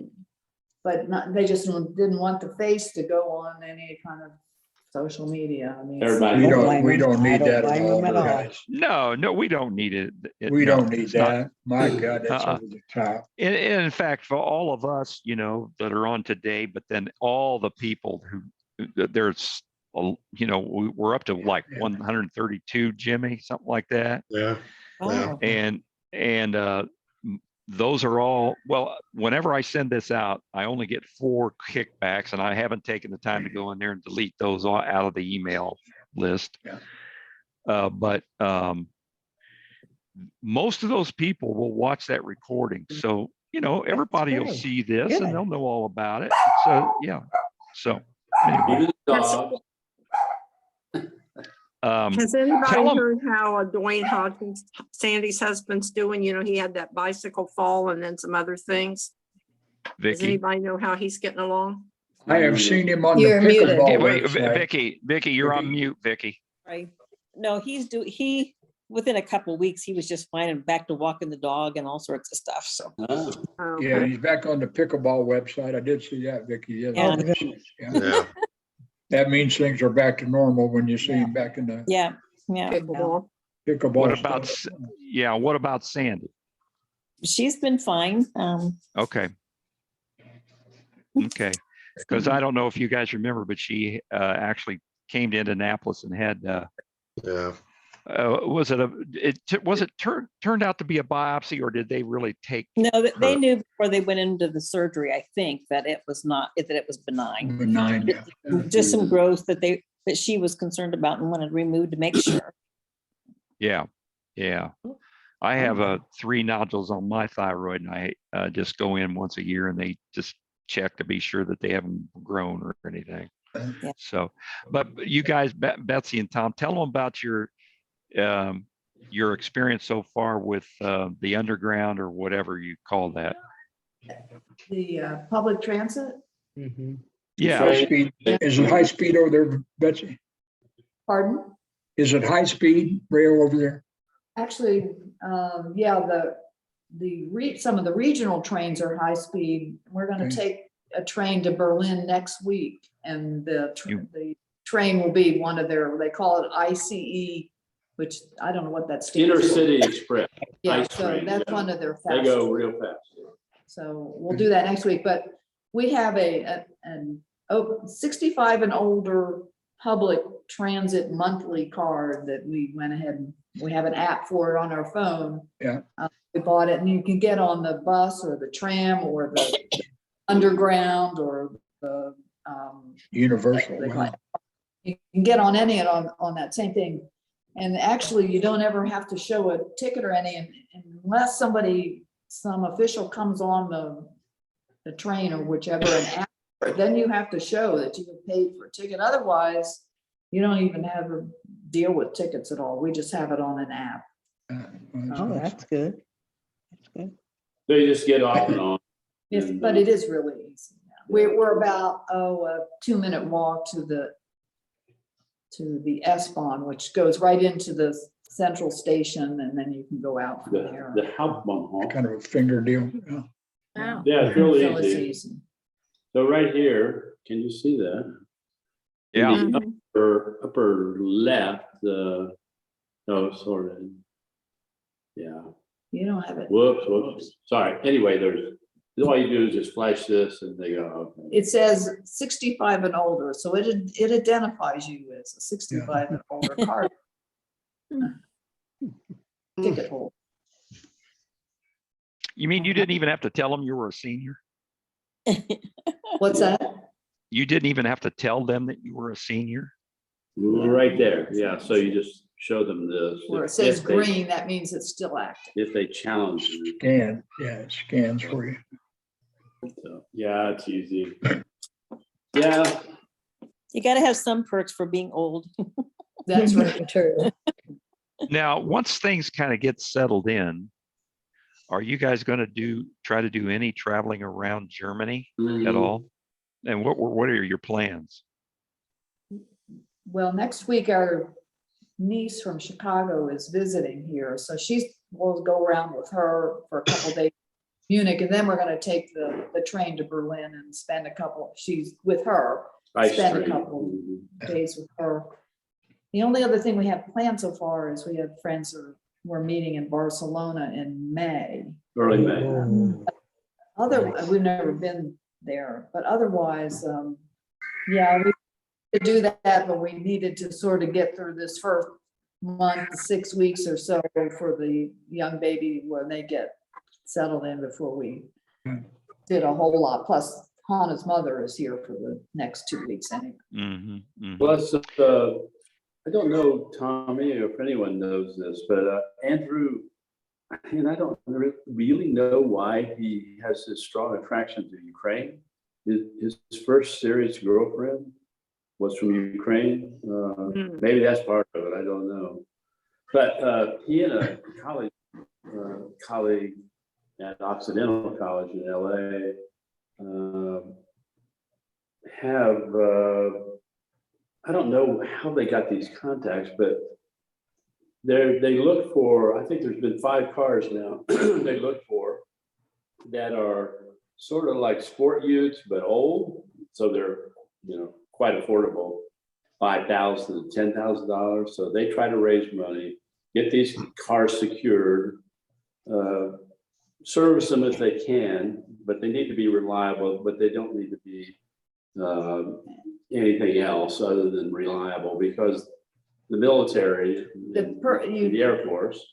but they just didn't want the face to go on any kind of social media. I mean, Everybody. We don't need that blame at all, them at all. guys. No, we don't need it. We no, don't need it's not. that. My God, that's Uh-uh. over the top. In fact, for all of us, that are on today, but then all the people there's, we're up to like 132, Jimmy, something like that. Yeah. Oh, And those are all, well, whenever I send this out, I only get 4 kickbacks and I haven't taken the time to go in there and delete those all out of the email list. Yeah. But most of those people will watch that recording. So, everybody will great. see this Good. and they'll know all about it. So, yeah. So anyway, Even the dog. Has tell anybody 'em- heard how Dwayne Hawkins, Sandy's husband's doing? He had that bicycle fall and then some other things. Does Vicky. anybody know how he's getting along? I have seen him on the You're muted. pickleball Hey, wait, website. Vicky, you're on Vicky. mute, Vicky. Right. No, within a couple of weeks, he was just fine and back to walking the dog and all sorts of stuff. So Ah, Oh, Yeah, okay. he's back on the pickleball website. I did see that, Vicky. Yeah, Yeah. yeah. Yeah. That means things are back to normal when you see him back in the yeah. Pickleball. pickleball. What about, stuff. what about Sandy? She's been fine. Okay. Okay. Because I don't know if you guys remember, but she actually came to Indianapolis and had, Yeah. was it turned out to be a biopsy or did they really take? No, they her? knew before they went into the surgery, I think, that it was benign. Benign, yeah. Just some growth that she was concerned about and wanted removed to make sure. Yeah. I have 3 nodules on my thyroid and I just go in once a year and they just check to be sure that they haven't grown or anything. Yeah. So, but you guys, Betsy and Tom, tell them about your experience so far with the underground or whatever you call that. The public transit, mhm. Yeah. High speed. Is it high speed over there, Betsy? pardon? Is it high speed rail over there? Actually, yeah, some of the regional trains are high speed. We're gonna Okay. take a train to Berlin next week and the You- train will be one of they call it ICE, which I don't know what that stands for. Intercity Express. Yeah, ice so train, that's yeah. one of their They fastest. go real fast. So we'll do that next week, but we have an 65 and older public transit monthly card that we went ahead and we have an app for it on our phone. Yeah. We bought it and you can get on the bus or the tram or the underground or the, Universal. they call Wow. it. You can get on any on that same thing. And actually, you don't ever have to show a ticket or any, unless some official comes on the train or whichever, and after, then you have to show that you have paid for a ticket. Otherwise, you don't even have to deal with tickets at all. We just have it on an app. Oh, that's good. That's good. So you just get off and on. Yes, but it is really easy. Now. We're about, a 2-minute walk to the S-Bahn, which goes right into the central station, and then you can go out from there. The Hauptbahnhof. Kind of a finger deal. Yeah. Wow. Yeah, it's really So it's easy. easy. So right here, can you see that? Yeah. In the upper left, no, sort of. Yeah, You don't have it. whoops. Sorry. Anyway, all you do is just flash this and they go, okay. It says 65 and older, so it identifies you as a 65 and older card. Ticket holder. You mean you didn't even have to tell them you were a senior? What's that? You didn't even have to tell them that you were a senior? Right there. Yeah, so you just show them this. Where it says If they- green, that means it's still active. If they challenge you. Scan, yeah, it scans for you. So, yeah, it's easy. Yeah, You gotta have some perks for being old. That's right. True. Now, once things kind of get settled in, are you guys going to try to do any traveling around Germany at Mhm. all? And what are your plans? Well, next week, our niece from Chicago is visiting here, so we'll go around with her for a couple days in Munich, and then we're gonna take the train to Berlin and spend she's with her, Ice spend a cream. couple days with her. The only other thing we have planned so far is we have friends we're meeting in Barcelona in May. Early May. We've never been there, but otherwise, yeah, we could do that, but we needed to sort of get through this first month, 6 weeks or so for the young baby when they get settled in before we did a whole lot. Plus, Hannah's mother is here for the next 2 weeks anyway. Mm-hmm, Plus, I don't know, Tommy, or if anyone knows this, but Andrew, and I don't really know why he has this strong attraction to Ukraine. His first serious girlfriend was from Ukraine. Maybe that's part of it, I don't know. But he and a colleague at Occidental College in LA have, I don't know how they got these contacts, but they look for, I think there's been 5 cars now they look for that are sort of like sport utes, but old. So they're, quite affordable, $5,000 to $10,000. So they try to raise money, get these cars secured, service them if they can, but they need to be reliable, but they don't need to be anything else other than reliable, because the military, the Air Force.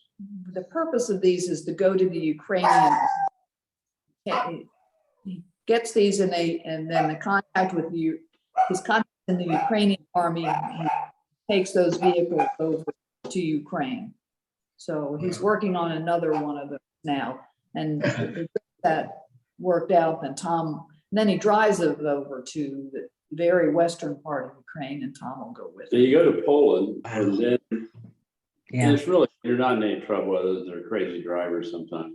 The purpose of these is to go to the Ukrainian. He gets these and then the contact with you, his contact in the Ukrainian army, he takes those vehicles over to Ukraine. So he's working on another one of them now, and that worked out. Then he drives it over to the very western part of Ukraine, and Tom will go with So him. you go to Poland, and then Yeah. it's really, you're not in any trouble, other than they're crazy drivers sometimes.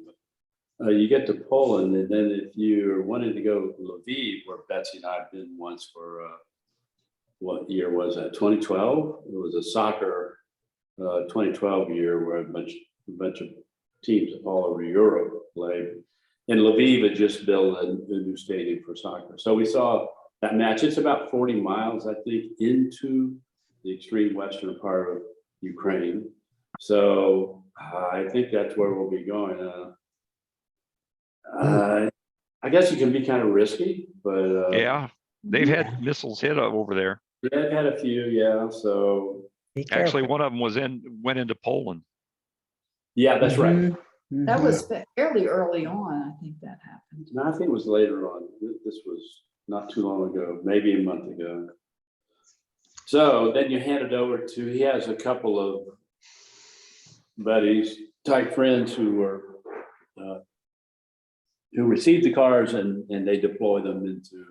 You get to Poland, and then if you're wanting to go to Lviv, where Betsy and I have been once for, what year was that? 2012? It was a soccer 2012 year where a bunch of teams all over Europe played. And Lviv had just built a new stadium for soccer. So we saw that match. It's about 40 miles, I think, into the extreme western part of Ukraine. So I think that's where we'll be going. I guess it can be kind of risky, but Yeah, they've had missiles hit over there. Yeah, I've had a few, yeah, so, Be Actually, careful. one of them went into Poland. yeah, that's right. Mhm, That mhm. was fairly early on, I think that happened. No, I think it was later on. This was not too long ago, maybe a month ago. So then you hand it over to, he has a couple of buddies, tight friends who receive the cars and they deploy them into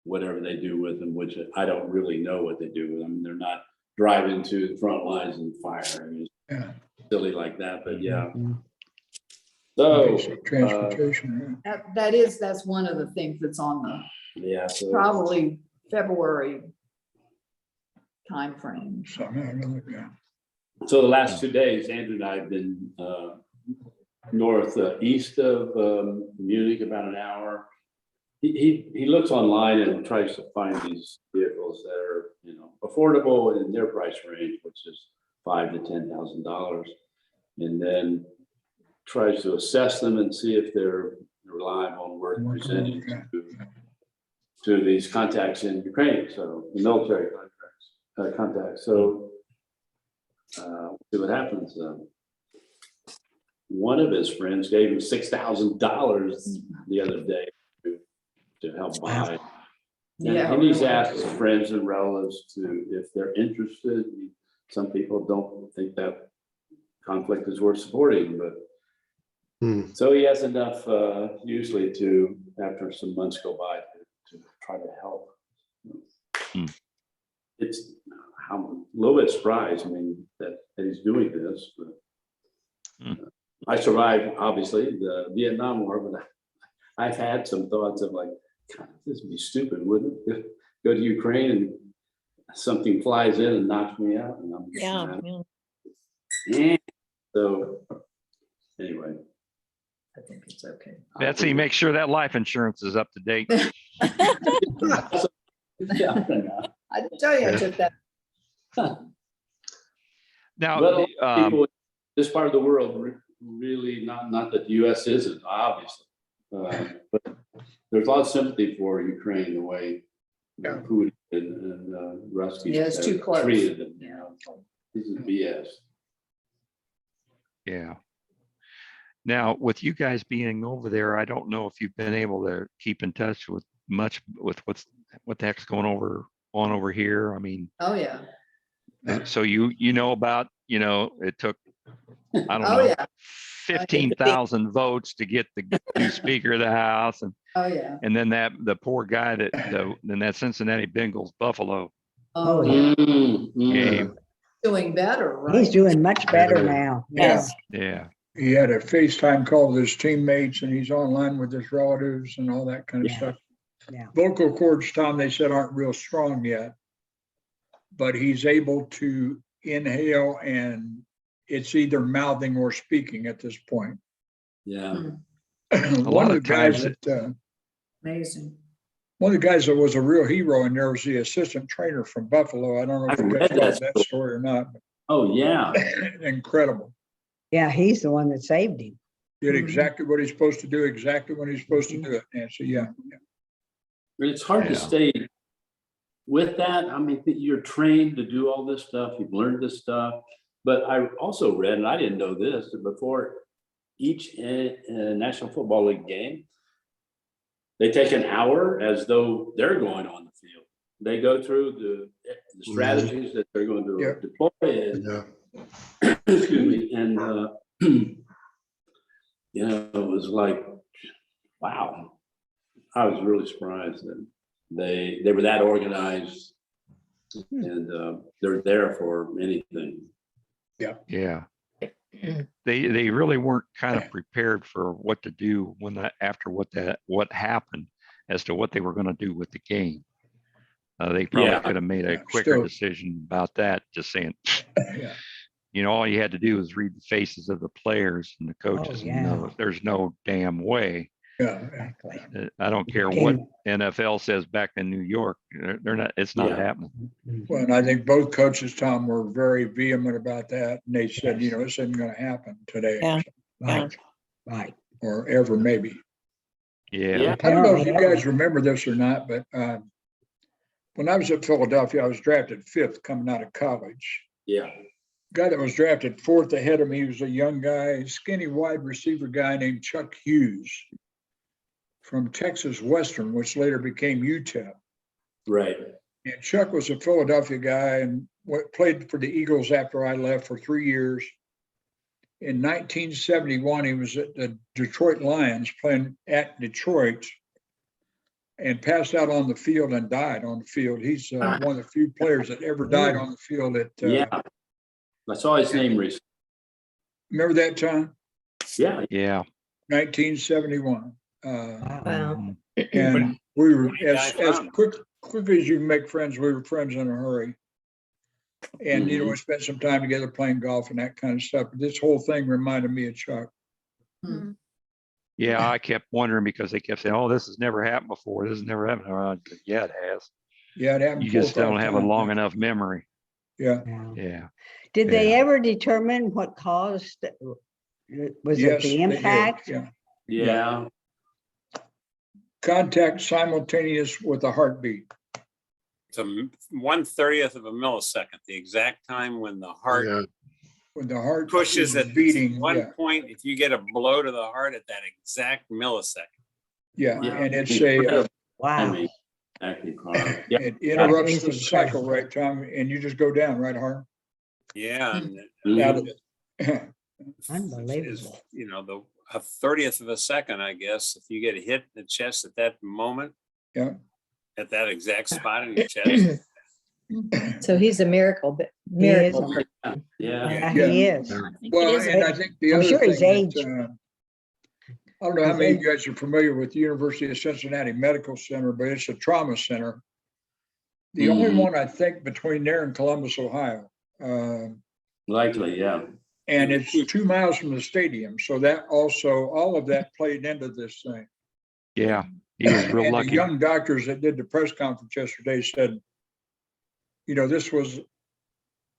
whatever they do with them, which I don't really know what they do with them. They're not driving to the front lines and firing. Yeah. Silly like that, but yeah. Mhm. So, Basic transportation. That's one of the things that's on the yeah, so. probably February timeframe. Yeah. Something, yeah. So the last 2 days, Andrew and I have been northeast of Munich, about an hour. He looks online and tries to find these vehicles that are, affordable in their price range, which is $5,000 to $10,000, and then tries to assess them and see if they're reliable and worth presenting to these contacts in Ukraine. So the military contacts. So we'll see what happens. One of his friends gave him $6,000 the other day to help buy. And he's asked his friends and relatives if they're interested. Some people don't think that conflict is worth supporting, but so he has enough usually to, after some months go by, to try to help. I'm a little bit surprised, that he's doing this, but I survived, obviously, the Vietnam War, but I've had some thoughts of like, God, this would be stupid, wouldn't it? Go to Ukraine and something flies in and knocks me out, and I'm so anyway. I think it's okay. Betsy, make sure that life insurance is up to date. Yeah. I didn't tell you I took that. Now, Well, people, this part of the world really, not that the US isn't, obviously, but there's a lot of sympathy for Ukraine, the way Putin and Ruskies Yeah, it's too have close. treated them. This is BS. yeah. Now, with you guys being over there, I don't know if you've been able to keep in touch with what the heck's going on over here. I mean, Oh, yeah. so you know about, it took, I don't Oh, know, yeah. 15,000 votes to get the new Speaker of the House, Oh, yeah. and then the poor guy then that Cincinnati Bengals Buffalo Oh, yeah. game. Doing better, right? He's doing much better now. Yeah. Yes. Yeah. He had a FaceTime call with his teammates and he's online with his relatives and all that kind of stuff. Yeah. Vocal cords, Tom, they said aren't real strong yet, but he's able to inhale and it's either mouthing or speaking at this point. Yeah. One of the guys that, Amazing. one of the guys that was a real hero in there was the assistant trainer from Buffalo. I don't know if you guys read that story or not. Oh, yeah. Incredible. Yeah, he's the one that saved him. Did exactly what he's supposed to do, exactly when he's supposed to do it, Nancy. Yeah. It's hard to stay with that. You're trained to do all this stuff. You've learned this stuff. But I also read, and I didn't know this, that before each National Football League game, they take an hour as though they're going on the field. They go through the strategies that they're going to deploy. And, excuse me. And, it was like, wow. I was really surprised that they were that organized and they're there for anything. Yeah. They really weren't kind of prepared for what to do after what happened as to what they were going to do with the game. They probably could have made a quicker decision about that, just saying, all you had to do was read the faces of the players and the coaches and know there's no damn way. Yeah, exactly. I don't care what NFL says back in New York. They're not. It's not happening. Well, and I think both coaches, Tom, were very vehement about that. And they said, this isn't going to happen today. Yeah. Right. Right. Or ever, maybe. Yeah. I don't know if you guys remember this or not, but when I was at Philadelphia, I was drafted 5th coming out of college. Yeah. Guy that was drafted 4th ahead of me was a young guy, skinny wide receiver guy named Chuck Hughes from Texas Western, which later became UTEP. Right. And Chuck was a Philadelphia guy and played for the Eagles after I left for 3 years. In 1971, he was at the Detroit Lions playing at Detroit and passed out on the field and died on the field. He's one of the few players that ever died on the field at. Yeah. I saw his name recently. Remember that time? Yeah. Yeah. 1971. Wow. And we were, Where'd he die as from? quick as you can make friends, we were friends in a hurry. And, you know, we spent some time together playing golf and that kind of stuff. But this whole thing reminded me of Chuck. Yeah, I kept wondering because they kept saying, "Oh, this has never happened before. This has never happened." Yeah, it has. Yeah, it happened. You 4 or just 5 don't have a times. long enough memory. Yeah. Yeah. Did they Yeah. ever determine what caused, was it Yes, the they did, impact? Yeah. Yeah. Contact simultaneous with a heartbeat. It's a 1/30th of a millisecond, the exact time when the heart Yeah. When the heart pushes is at beating. one Yeah. point. If you get a blow to the heart at that exact millisecond. Yeah. Yeah. And it's a, Incredible Wow. timing. Exactly, Carl. Yeah. it interrupts is the cycle, impressive. right, Tom? And you just go down, right, Harm? Yeah. And Out Mhm. of it. Unbelievable. you know, a 30th of a second, I guess, if you get hit in the chest at that moment. Yeah. At that exact spot in your chest. So he's a miracle, but He is. miracle. Yeah. Yeah. Yeah, he is. I think it Well, is. and I think the I'm other sure thing his age- that, I don't know how his many of age- you guys are familiar with the University of Cincinnati Medical Center, but it's a trauma center. The only Mhm. one I think between there and Columbus, Ohio. Likely, yeah. And it's 2 miles from the stadium. So that also, all of that played into this thing. Yeah. He was real And the lucky. young doctors that did the press conference yesterday said, you know, this was,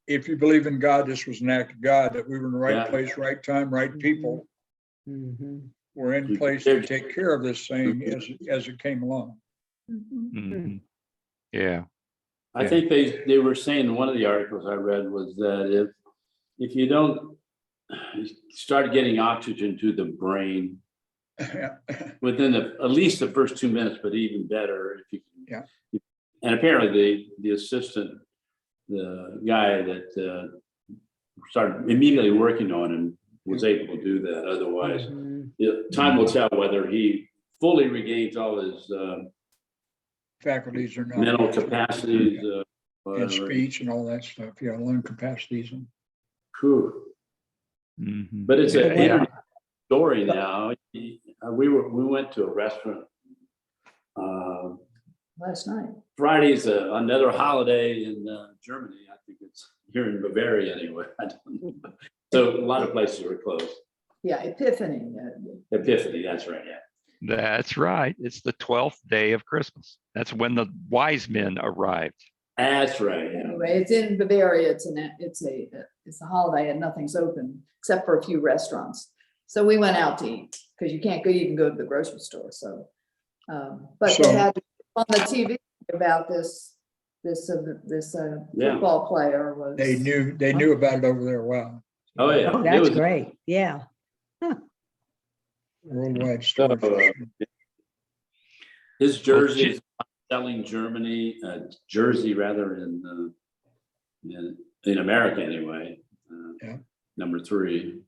if you believe in God, this was an act of God, that we were in the right Yeah. place, right time, right people Mhm. were in place to take care of this thing as it came along. Mhm. Yeah. I Yeah. think they were saying, one of the articles I read was that if you don't start getting oxygen to the brain within at least the first 2 minutes, but even better if you can. Yeah. And apparently the assistant, the guy that started immediately working on him was able to do that. Otherwise, Mhm. time will tell whether he fully regains all his Faculties are not. mental capacities. And whatever. speech and all that stuff, yeah, lung capacities. And Whew. Mhm. But it's Yeah, a yeah. interesting story now. We went to a restaurant. Last night. Friday is another holiday in Germany. I think it's here in Bavaria anyway. I don't know. So a lot of places are closed. Yeah, Epiphany. Epiphany, that's right, yeah. That's right. It's the 12th day of Christmas. That's when the wise men arrived. That's right, yeah. Anyway, it's in Bavaria. It's a holiday and nothing's open except for a few restaurants. So we went out to eat because you can't even go to the grocery store. So, but So- they had on the TV about this Yeah. football player was. they knew about it over there. Wow. Oh, yeah. Oh, It that's was- great. Yeah. Worldwide So, story. for sure. his jersey is selling jersey rather in America anyway. Yeah. Number 3.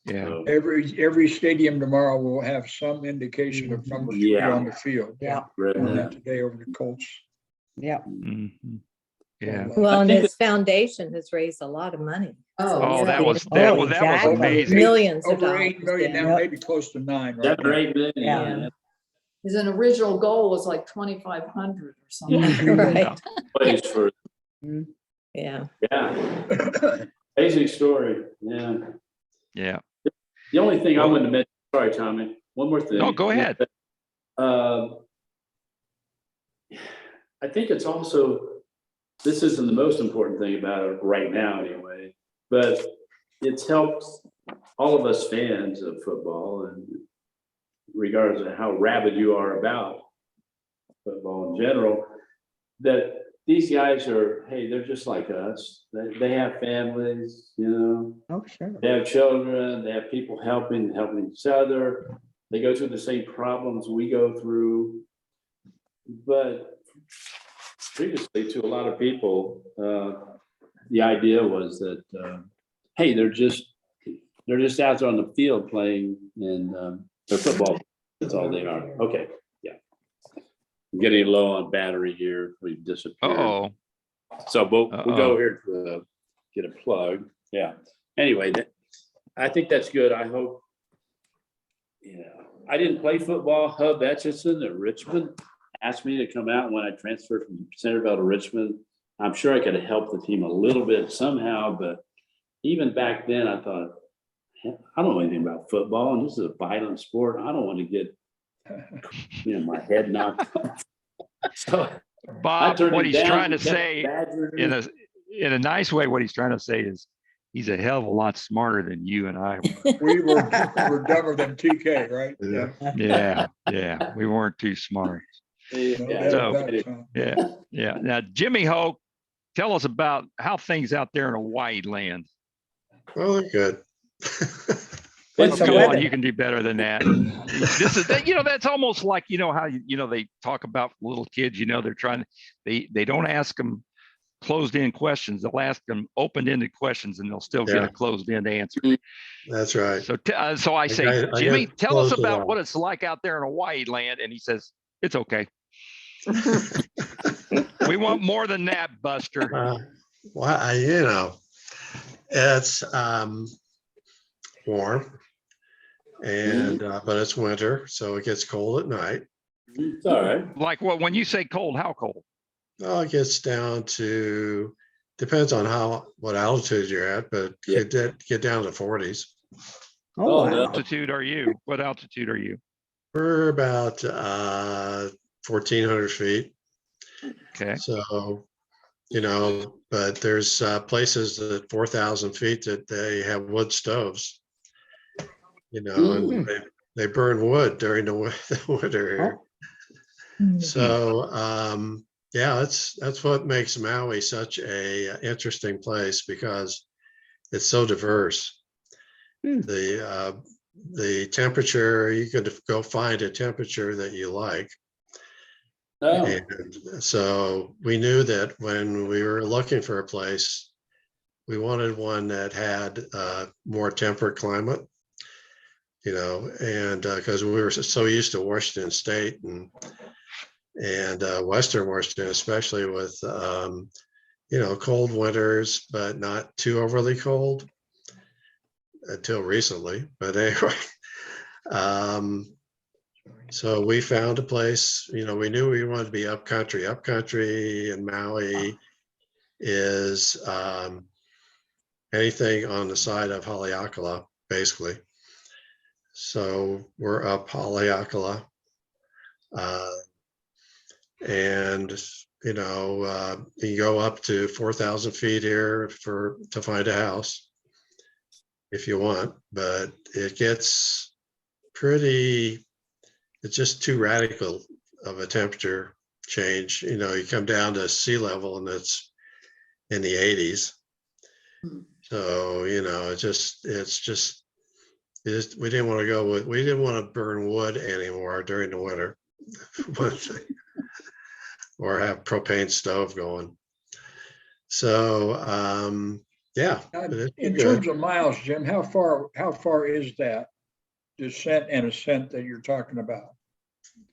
Yeah. So, Every stadium tomorrow will have some indication of number 3 Yeah. on the field. Yeah. read Won that. that today over the Colts. Yeah. Mhm. Yeah. Well, and think his foundation has raised a lot of money. Oh, that yeah. was that Oh, was exactly. amazing. Millions of Over dollars. 8 million yeah. now, maybe close to 9. Right 7 or now. 8 million. Yeah. His original goal was like 2,500 or something. Right. Place for, Yeah. yeah. Amazing story. Yeah. Yeah. The only thing I wanted to mention, sorry, Tommy, one more thing. No, go ahead. I think it's also, this isn't the most important thing about it right now anyway, but it's helped all of us fans of football, and regardless of how rabid you are about football in general, that these guys are, hey, they're just like us. They have families, you know, Oh, sure. they have children, they have people helping each other. They go through the same problems we go through. But previously, to a lot of people, the idea was that, hey, they're just out there on the field playing, and they're football. That's all they are. Okay, yeah. I'm getting low on battery here. We've disappeared. Oh, So, but we'll Uh-oh. go here to get a plug. Yeah. Anyway, I think that's good. I hope. Yeah, I didn't play football. Hub Etchison at Richmond asked me to come out when I transferred from Centerville to Richmond. I'm sure I could have helped the team a little bit somehow, but even back then I thought, I don't know anything about football, and this is a violent sport. I don't want to get, my head knocked off. So Bob, turned what it he's down trying to because say Badger- in a nice way, what he's trying to say is he's a hell of a lot smarter than you and I were. We were dumber than TK, right? Yeah. Yeah. We weren't too smart. No Yeah, doubt So- about it, Tom. Yeah. Now, Jimmy Hoke, tell us about how things out there in Hawaii land. Well, they're good. What's the Come on, weather? you can do better than that. This is, that's almost like, how, they talk about little kids, they're trying, they don't ask them closed-end questions. They'll ask them open-ended questions and they'll still get Yeah. a closed-end answer. That's right. So I say, I Jimmy, get tell us close to about that. what it's like out there in Hawaii land. And he says, it's okay. We want more than that, Buster. Well, it's warm and but it's winter, so it gets cold at night. It's all right. Like what, when you say cold, how cold? Well, it gets down to, depends on what altitude you're at, but Yeah. get down to 40s. Oh, Oh, wow. no. Altitude are you? What altitude are you? We're about 1,400 feet. Okay. So, but there's places at 4,000 feet that they have wood stoves. And they burn wood during the winter here. So, that's what makes Maui such a interesting place, because it's so diverse. The temperature, you could go find a temperature that you like. Oh, And so we knew that when we were looking for a place, we wanted one that had more temperate climate, and because we were so used to Washington State and Western Washington, especially with, cold winters, but not too overly cold until recently. But anyway, so we found a place, we knew we wanted to be upcountry. Upcountry in Maui is anything on the side of Haleakala, basically. So we're up Haleakala. And you can go up to 4,000 feet here to find a house if you want, but it gets it's just too radical of a temperature change. You come down to sea level and it's in the 80s. So, we didn't want to we didn't want to burn wood anymore during the winter. Or have propane stove going. So, In terms of miles, Jim, how far is that descent and ascent that you're talking about?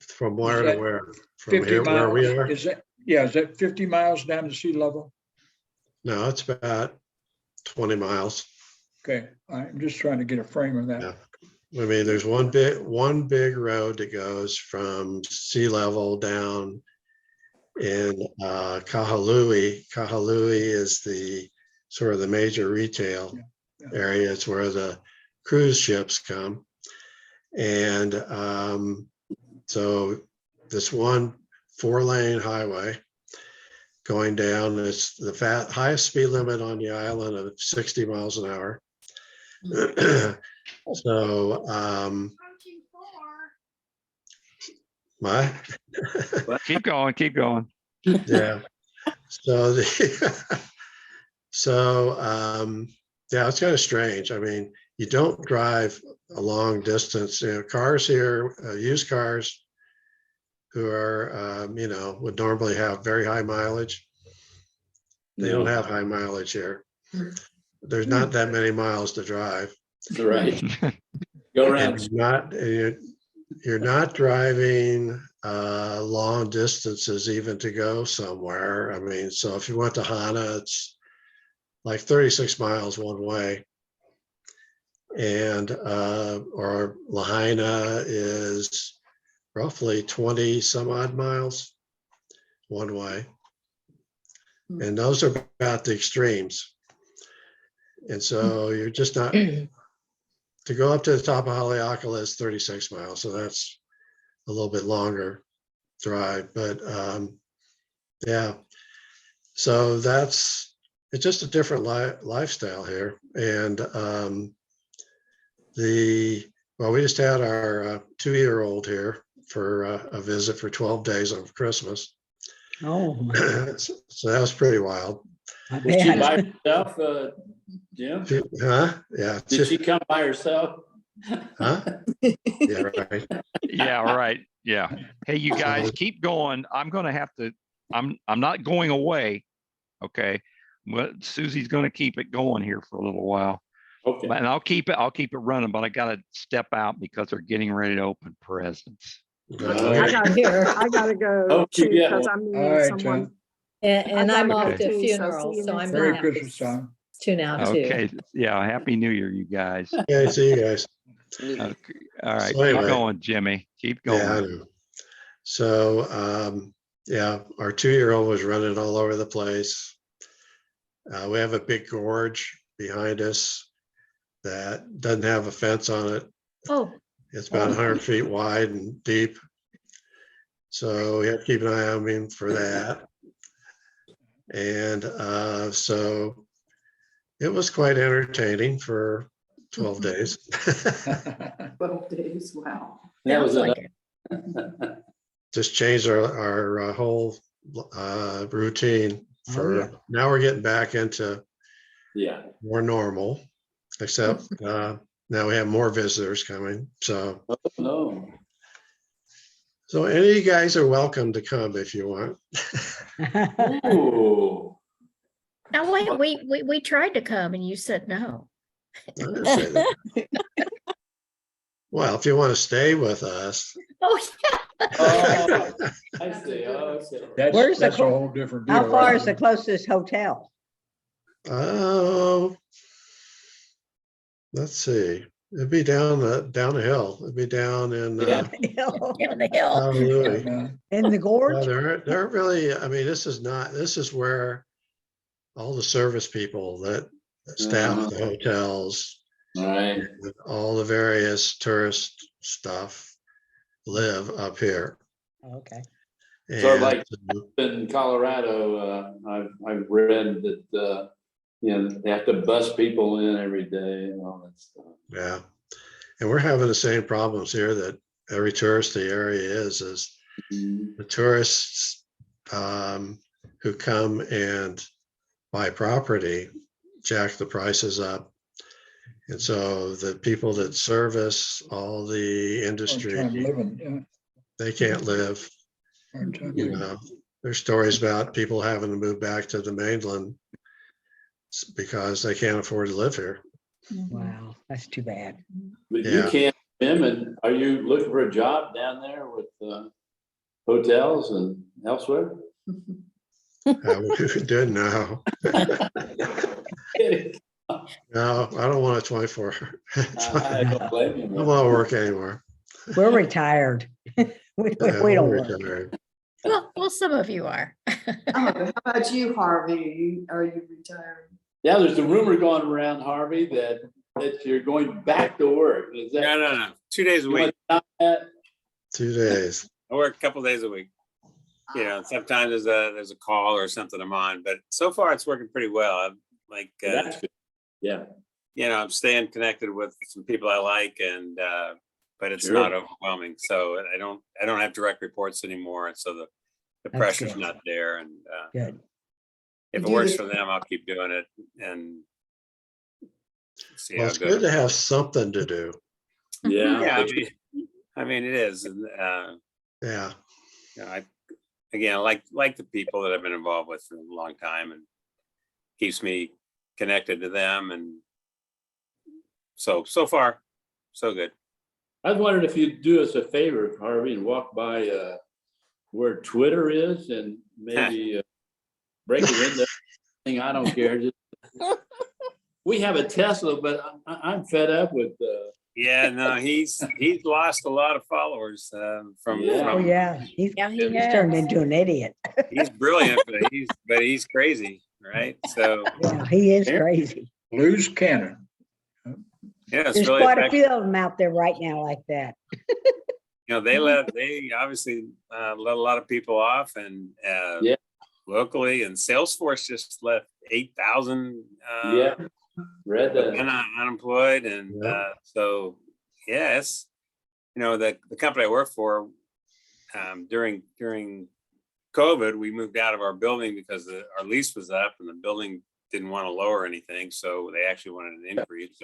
From where Is to that where? From 50 here, where we miles? are? Is that 50 miles down to sea level? No, it's about 20 miles. Okay, I'm just trying to get a frame of that. Yeah. I mean, there's one big road that goes from sea level down in Kahului. Kahului is the sort of the major retail area. It's where the cruise ships come. And so this one 4-lane highway going down, it's the highest speed limit on the island of 60 miles an hour. So, Keep going. Yeah. So yeah, it's kind of strange. I mean, you don't drive a long distance, cars here, used cars who are, would normally have very high mileage. They don't have high mileage here. There's not that many miles to drive. Right. Go around. You're not driving long distances even to go somewhere. I mean, so if you went to Hana, it's like 36 miles one way. And or Lahaina is roughly 20 some odd miles one way. And those are about the extremes. And so you're just not, to go up to the top of Haleakala is 36 miles. So that's a little bit longer drive, but yeah. So it's just a different lifestyle here. And we just had our 2-year-old here for a visit for 12 days over Christmas. Oh, my. So that was pretty wild. I Was she bet. by herself, Jim? Huh? Yeah. Did she come by herself? Huh? Yeah, right. Yeah, right. Yeah. Hey, you guys keep going. I'm going to have to, I'm not going away. Okay. But Susie's going to keep it going here for a little while. Okay. And I'll keep it running, but I got to step out because they're getting ready to open presents. I gotta go Oh, too, yeah. because I'm All meeting right, someone. And I I'm gotta off go to too, so funeral, see you so next I'm time. Merry gonna have Christmas, to Tom. tune out too. Okay. Yeah. Happy New Year, you guys. Okay, see you guys. Okay. All right. So anyway. Keep going, Jimmy. Keep going. Yeah, I know. So, yeah, our 2-year-old was running all over the place. We have a big gorge behind us that doesn't have a fence on it. Oh, It's about 100 feet wide and deep. So we have to keep an eye on him for that. And so it was quite entertaining for 12 days. 12 days, wow. That was sounds it. like it. Just changed our whole routine for yeah. now. We're getting back into Yeah. more normal, except now we have more visitors coming. So No. any of you guys are welcome to come if you want. Ooh. Now, wait, we tried to come and you said no. I didn't say that. Well, if you want to stay with us. Oh, yeah. Oh, I see. Oh, okay. That's Where's the a whole different deal. How far right is the there. closest hotel? Oh, let's see. It'd be down the hill. It'd be down in Yeah. Down the hill. Honolulu. In the Well, gorge? there aren't really, I mean, this is where all the service people that staff the hotels, Right. all the various tourist stuff live up here. Okay. So And, like in Colorado, I've read that, they have to bus people in every day and all that stuff. yeah. And we're having the same problems here that every touristy area is the tourists who come and buy property jack the prices up. And so the people that service all the Hard industry, time living, yeah. they can't live. Hard time You living. know, there's stories about people having to move back to the mainland because they can't afford to live here. Wow, that's too bad. But Yeah. you can't, Jim, and are you looking for a job down there with hotels and elsewhere? We didn't know. No, I don't want a 24. I don't blame you. I don't want to work anymore. We're retired. We Yeah, we don't we're work. retired. Well, some of you are. How about you, Harvey? Are you retired? Yeah, there's a rumor going around, Harvey, that you're going back to work. Is that? No. 2 days a you week. want to deny that? 2 days. I work a couple days a week. Sometimes there's a call or something I'm on, but so far it's working pretty well. I'm like, That's good. Yeah. I'm staying connected with some people I like, and but it's Sure. not overwhelming. So I don't have direct reports anymore, and so the That's pressure's good. not there, and Good. if it Do works this- for them, I'll keep doing it and see Well, how it's good. good to have something to do. Yeah. Yeah, I mean, it is, and Yeah. you know, again, like the people that I've been involved with for a long time, and keeps me connected to them, and so far, so good. I was wondering if you'd do us a favor, Harvey, and walk by where Twitter is and maybe break the window. Thing, I don't care. Just, we have a Tesla, but I'm fed up with Yeah, no, he's lost a lot of followers from. Yeah. Oh, yeah. He's Yeah, turned into an idiot. he's brilliant, but he's crazy, right? So Yeah, he is crazy. Loose cannon. yeah, it's There's really quite a effective. few of them out there right now like that. You know, they obviously let a lot of people off, and Yeah. locally, and Salesforce just let 8,000 yeah. Read that. unemployed, and Yeah. so yeah, it's the company I work for during COVID, we moved out of our building because our lease was up, and the building didn't want to lower anything, so they actually wanted an increase.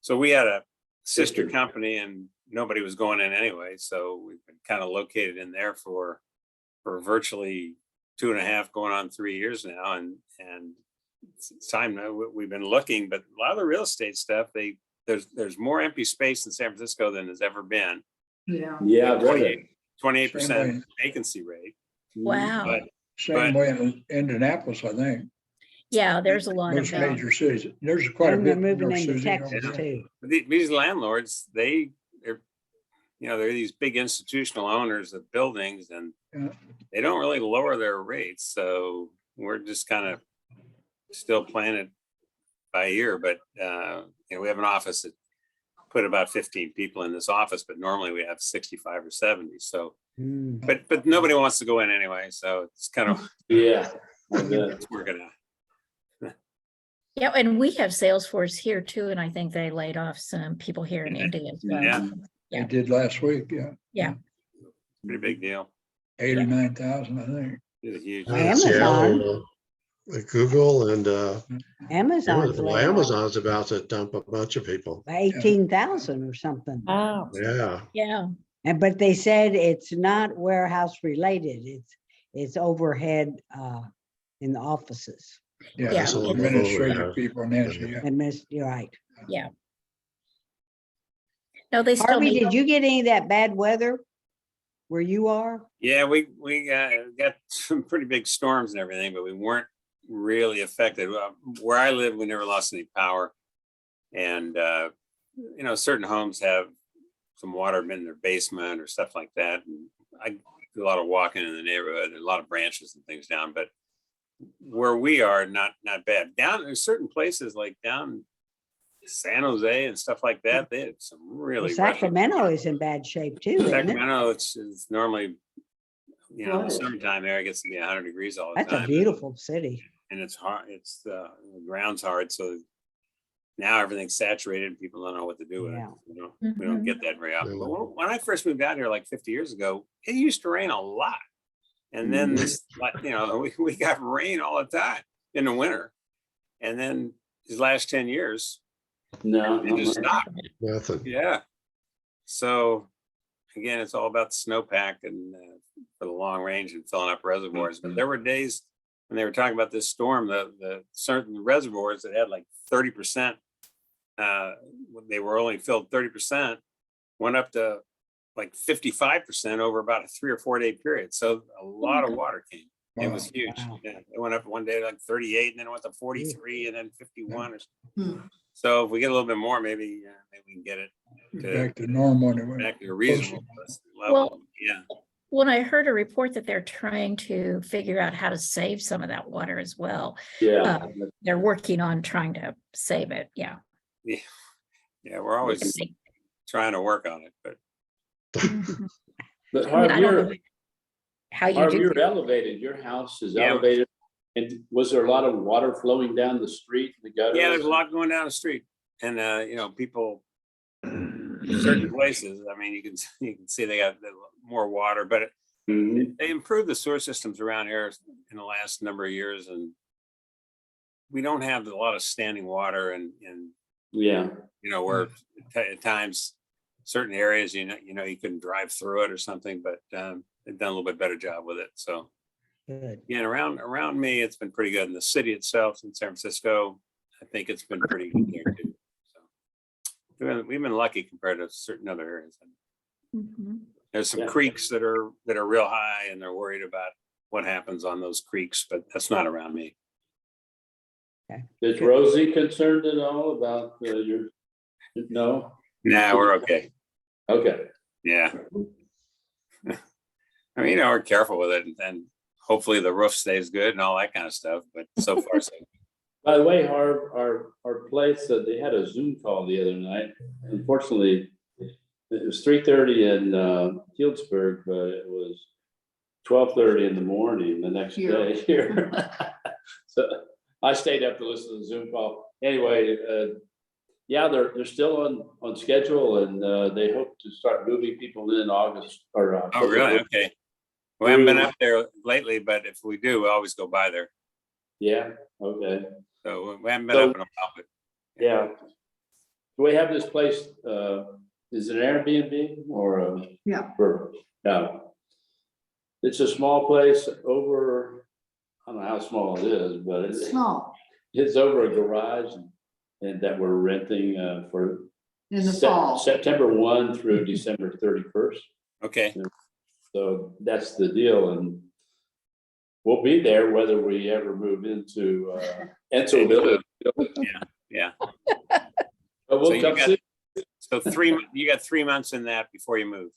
So we had a sister company, and nobody was going in anyway, so we've been kind of located in there for virtually 2.5 going on 3 years now, and it's time now. We've been looking, but a lot of the real estate stuff, there's more empty space in San Francisco than there's ever been. Yeah. Yeah, I read it. 28% Same vacancy rate. Wow. But Same way in Indianapolis, I think. Yeah, there's a lot of Most them. major cities. There's quite a And they're bit. moving more, into Susie, over Texas there. too. these landlords, they're these big institutional owners of buildings, and Yeah. they don't really lower their rates. So we're just kind of still playing it by ear. But we have an office that put about 15 people in this office, but normally we have 65 or 70. So, Mm. but nobody wants to go in anyway. So it's kind of Yeah. I bet. we're gonna. Yeah, and we have Salesforce here too, and I think they laid off some people here in India as well. Yeah. They did last week, yeah. Yeah. Pretty big deal. 8 or 9,000, I think. It's a huge. Amazon. Google and Amazon's well, laying off Amazon's about to dump a bunch of people. 18,000 or something. Wow. Yeah. Yeah. But they said it's not warehouse related. It's overhead in the offices. Yeah, Yeah, it's it's- administrative people, Nancy, yeah. And you're right. Yeah. No, they still Harvey, need, did you get any of that bad weather where you are? Yeah, we got some pretty big storms and everything, but we weren't really affected. Where I live, we never lost any power, and certain homes have some water in their basement or stuff like that. And I do a lot of walking in the neighborhood, and a lot of branches and things down. But where we are, not bad. Down in certain places, like down San Jose and stuff like that, they had some really Well, Sacramento is in bad shape too, isn't it? Sacramento, it's normally, in the Flooded. summertime there, it gets to be 100 degrees all the That's a time. beautiful city. And it's hard, the ground's hard, so now everything's saturated and people don't know what to do with it. Yeah. We don't get that very often. But when I first moved out here like 50 years ago, it used to rain a lot. And then this, we got rain all the time in the winter. And then these last 10 years, No. it just stopped. Nothing. Yeah. So again, it's all about the snowpack and for the long range and filling up reservoirs. But there were days when they were talking about this storm, the certain reservoirs that had like 30%, they were only filled 30%, went up to like 55% over about a 3 or 4 day period. So a lot of water came. It was huge. Wow. Yeah, it went up one day like 38, and then it went to 43, and then 51. Or Hmm. so if we get a little bit more, maybe we can get it Back to normal anyway. back to a reasonable level. Well, Yeah. when I heard a report that they're trying to figure out how to save some of that water as well. Yeah. They're working on trying to save it. Yeah. Yeah. Yeah. We're always trying to work on it, but Mhm. But I mean, Harvey, I don't know how you do. you're elevated. Your house is Yeah. elevated. And was there a lot of water flowing down the street, the gutters? yeah, there's a lot going down the street, and people, certain places. I mean, you can see they got more water, but Mhm. They improved the sewer systems around here in the last number of years, and we don't have a lot of standing water, and Yeah, where at times certain areas, you couldn't drive through it or something, but they've done a little bit better job with it. So Good. yeah, and around me, it's been pretty good. In the city itself, in San Francisco, I think it's been pretty good there too. So we've been lucky compared to certain other areas. Mhm. There's some Yeah. creeks that are real high, and they're worried about what happens on those creeks, but that's not around me. is Rosie concerned at all about your, no? Nah, we're okay. Okay, Yeah. I mean, we're careful with it, and hopefully the roof stays good and all that kind of stuff, but so far so. by the way, our place, they had a Zoom call the other night. Unfortunately, it was 3:30 in Healdsburg, but it was 12:30 in the morning the next day here. So I stayed up to listen to the Zoom call. Anyway, yeah, they're still on schedule, and they hope to start moving people in August or Oh, October. really? Okay. We haven't been up there lately, but if we do, we always go by there. Yeah, okay, So we haven't been up in a while, but yeah. Do we have this place, is it an Airbnb or Yeah. No. It's a small place over, I don't know how small it is, but Small, it's over a garage and that we're renting for in the fall. September 1 through December 31st. okay. So that's the deal, and we'll be there whether we ever move into Enzo Village. Yeah. But So we'll you come got- see. So you got 3 months in that before you move.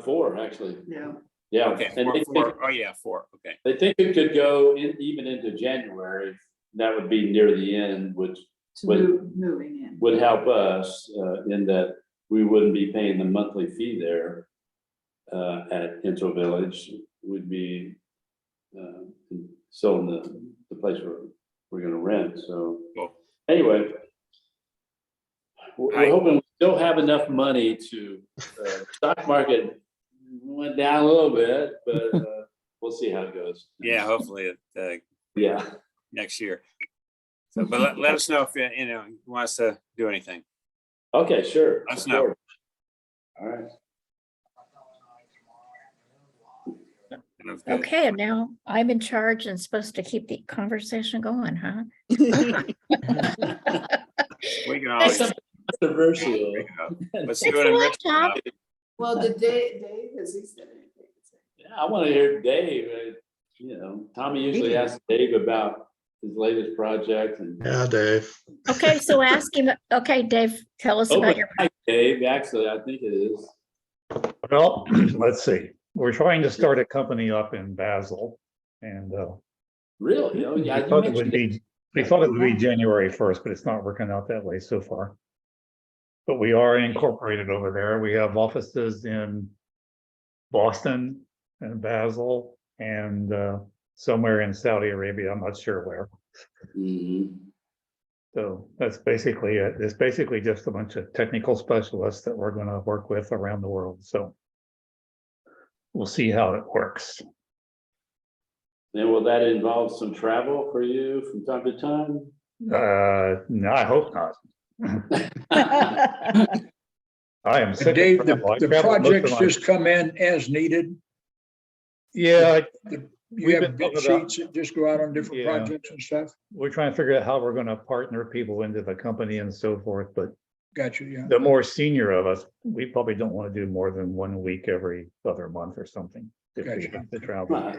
4, actually. Yeah. Yeah. Okay. And they think, 4. Oh, yeah, 4. Okay. they think it could go even into January. That would be near the end, which Moving in. would help us in that we wouldn't be paying the monthly fee there at Enzo Village. We'd be still in the place where we're gonna rent, so. Cool. Anyway. We're Hi. hoping we still have enough money to, stock market went down a little bit, but we'll see how it goes. Yeah, hopefully Yeah, next year. So, but let us know if you want us to do anything. okay, sure. Let us of know. course. All right. Sounds good. Okay, and now I'm in charge and supposed to keep the conversation going, huh? We can always. Controversial. Let's It's do it a in long Richmond. job. Well, did Dave, has he said anything? Yeah, I want to hear Dave. Tommy usually asks Dave about his latest project and. Yeah, Dave. Okay, so ask him, okay, Dave, tell us about Open your, mic, Dave, actually, I think it is. Well, let's see. We're trying to start a company up in Basel, and Really? Oh, yeah. we you thought it would mentioned be, we thought it would be January 1st, but it's not working out that way so far. But we are incorporated over there. We have offices in Boston and Basel and somewhere in Saudi Arabia. I'm not sure where. Mhm. So that's basically it. It's basically just a bunch of technical specialists that we're going to work with around the world. So we'll see how it works. And will that involve some travel for you from time to time? No, I hope not. I am sick of Dave, travel. I the travel most of projects my- just come in as needed. Yeah, You We've have been bid talking about- sheets that just go out on different Yeah. projects and stuff. we're trying to figure out how we're going to partner people into the company and so forth, but Gotcha, yeah. the more senior of us, we probably don't want to do more than 1 week every other month or something. If we Gotcha. have to travel.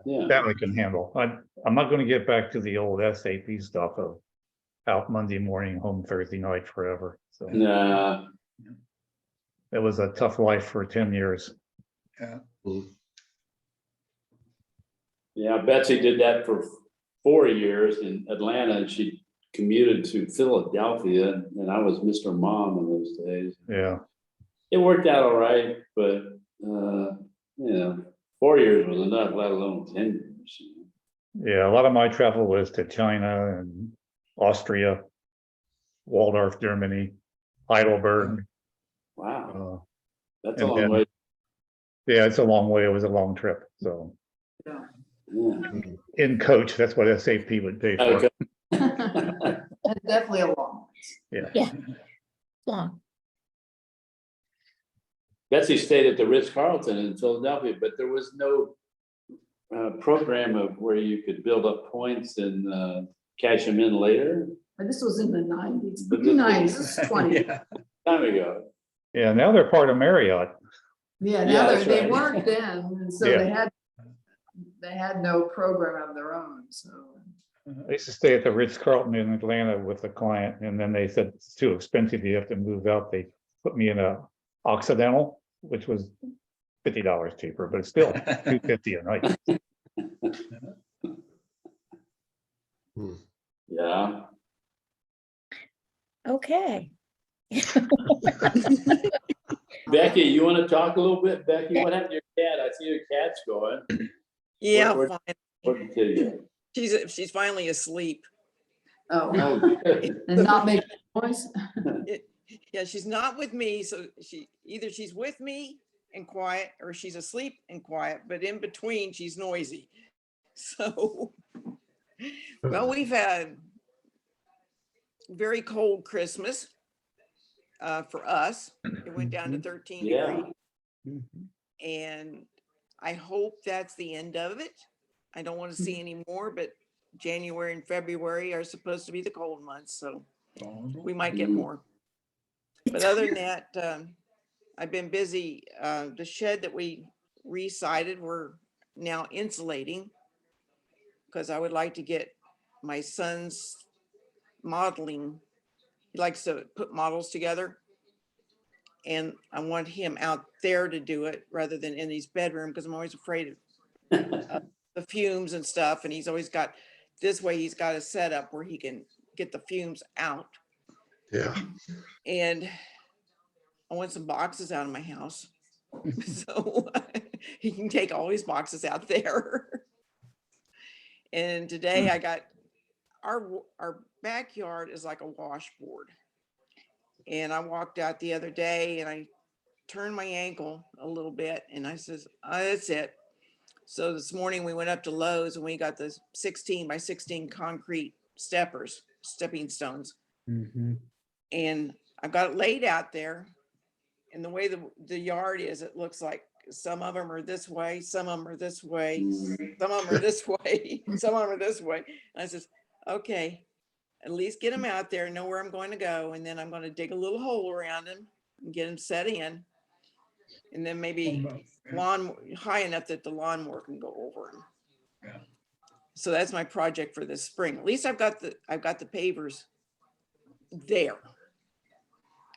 Yeah, That we can handle. I'm not going to get back to the old SAP stuff of out Monday morning, home Thursday night forever. So nah, it was a tough life for 10 years. yeah, Betsy did that for 4 years in Atlanta, and she commuted to Philadelphia, and I was Mr. Mom in those days. Yeah. It worked out all right, but, 4 years was enough, let alone 10 years. Yeah. A lot of my travel was to China and Austria, Waldorf, Germany, Heidelberg. Wow, Uh, that's a and long then- way to Yeah, it's a long way. It was a long trip. So Yeah. Yeah. in coach, that's what SAP would pay for. Okay. It's definitely a long. Yeah. Yeah. Long. Betsy stayed at the Ritz-Carlton in Philadelphia, but there was no program of where you could build up points and cash them in later. But this was in the 90s, But this was- 90s, this is 20. Yeah. Time ago. Yeah, now they're part of Marriott. Yeah, Yeah, now that's they right. weren't then, and so Yeah. they had no program of their own, so. I used to stay at the Ritz-Carlton in Atlanta with a client, and then they said it's too expensive, you have to move out. They put me in a Occidental, which was $50 cheaper, but it's still $250 a night. Yeah. Okay. Becky, you want to talk a little bit? Becky, what happened to your cat? I see your cat's going. Yeah, What- fine. What did you do? She's finally asleep. Oh, Oh, good. and not making noise? Yeah, she's not with me, so either she's with me and quiet, or she's asleep and quiet, but in between, she's noisy. So, well, we've had very cold Christmas for us. It went down to 13 Yeah. degrees. And I hope that's the end of it. I don't want to see any more, but January and February are supposed to be the cold months, so we might get more. But other than that, I've been busy. The shed that we re-sided, we're now insulating because I would like to get my son's modeling. He likes to put models together. And I want him out there to do it rather than in his bedroom because I'm always afraid of the fumes and stuff. And he's always got, this way he's got a setup where he can get the fumes out. Yeah. And I want some boxes out of my house. So he can take all his boxes out there. And today I got, our backyard is like a washboard. And I walked out the other day and I turned my ankle a little bit and I says, oh, that's it. So this morning we went up to Lowe's and we got the 16 by 16 concrete stepping stones. And I've got it laid out there. And the way the yard is, it looks like some of them are this way, some of them are this way, some of them are this way, some of them are this way. And I says, okay, at least get them out there, know where I'm going to go. And then I'm going to dig a little hole around them and get them set in. And then maybe lawn high enough that the lawnmower can go over them. Yeah. So that's my project for this spring. At least I've got the pavers there.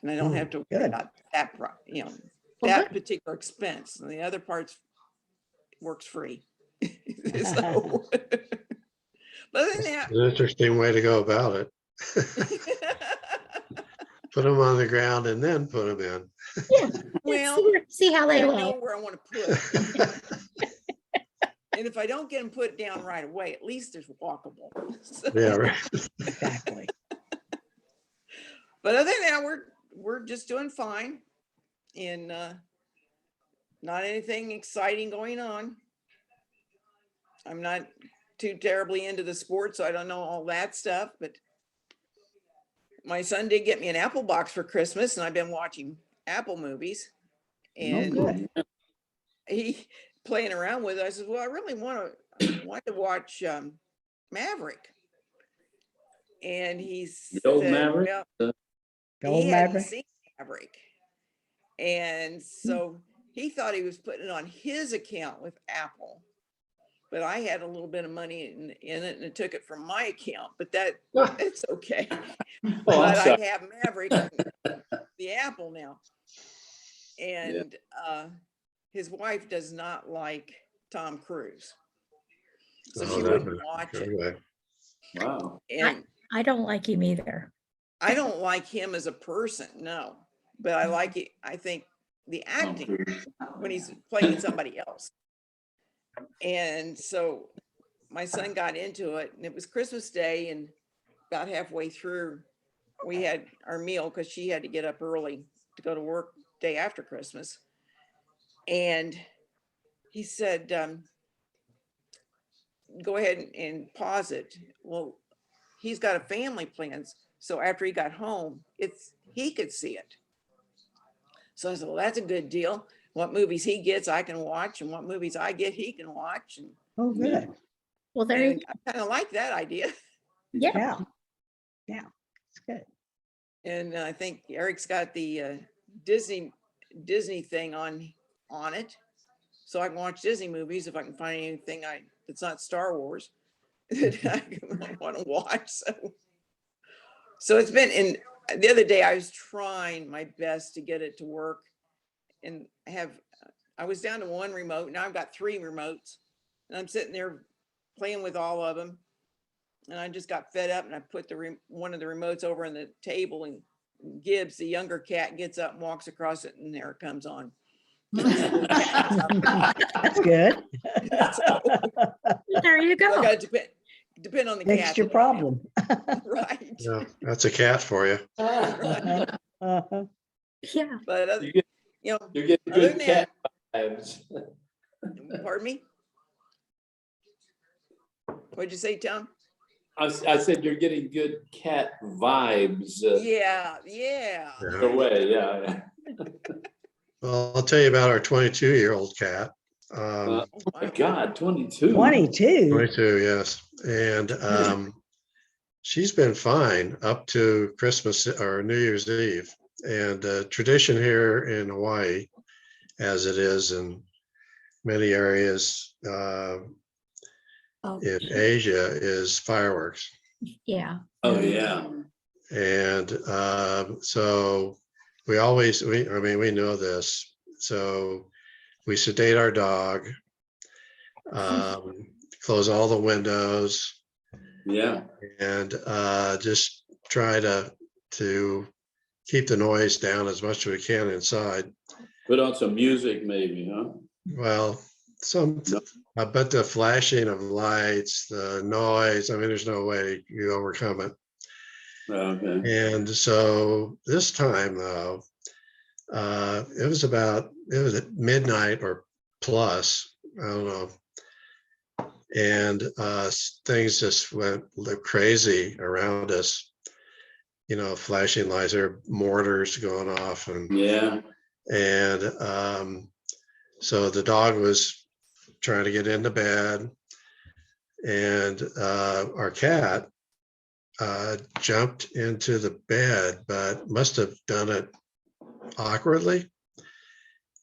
And I don't have to worry about that, that particular expense. And the other parts works free. So, but other than that, An interesting way to go about it. Put them on the ground and then put them in. Yeah. well, See how they I look. know where I want to put it. And if I don't get them put down right away, at least there's walkable. So, Yeah, right. Exactly. but other than that, we're just doing fine. And not anything exciting going on. I'm not too terribly into the sport, so I don't know all that stuff, but my son did get me an Apple box for Christmas and I've been watching Apple movies and he playing around with it. I said, well, I really want to watch Maverick. And he The old said, Maverick? well, Old he hadn't Maverick? seen Maverick. And so he thought he was putting it on his account with Apple. But I had a little bit of money in it and it took it from my account, but it's okay. But I have Maverick, the Apple now. And his wife does not like Tom Cruise. So Oh, she that wouldn't was- watch it. okay. Wow. And I don't like him either. I don't like him as a person, no. But I like it, I think the acting when he's playing somebody else. And so my son got into it and it was Christmas Day and about halfway through we had our meal because she had to get up early to go to work day after Christmas. And he said, go ahead and pause it. Well, he's got a family plans. So after he got home, he could see it. So I said, well, that's a good deal. What movies he gets, I can watch, and what movies I get, he can watch. And, Oh, good. Well, there, you- and I kind of like that idea. yeah, Yeah. Yeah, it's good. And I think Eric's got the Disney thing on it. So I can watch Disney movies if I can find anything that's not Star Wars that I want to watch. So it's been the other day I was trying my best to get it to work, and I was down to one remote. Now I've got 3 remotes, and I'm sitting there playing with all of them. And I just got fed up, and I put one of the remotes over on the table, and Gibbs, the younger cat, gets up and walks across it, and there it comes on. That's good. there you I go. got to depend on the cat. Fixed your problem. Right. Yeah, that's a cat for you. Right. Uh-huh. Yeah. But You get- you know, You're getting other good than cat vibes. pardon me? What'd you say, Tom? I said you're getting good cat vibes. Yeah. Either way, yeah. Well, I'll tell you about our 22-year-old cat. Oh my God, 22. 22. 22, yes. And she's been fine up to Christmas or New Year's Eve. And tradition here in Hawaii, as it is in many areas Oh, in Asia, is fireworks. yeah. Oh, yeah. And so we know this. So we sedate our dog, close all the windows, Yeah. and just try to keep the noise down as much as we can inside. Put on some music maybe, huh? Well, but the flashing of lights, the noise, I mean, there's no way you overcome it. Okay. And so this time though, it was at midnight or plus, I don't know. And things just went crazy around us, you know, flashing lights, there are mortars going off, and Yeah. so the dog was trying to get into bed, and our cat jumped into the bed, but must have done it awkwardly.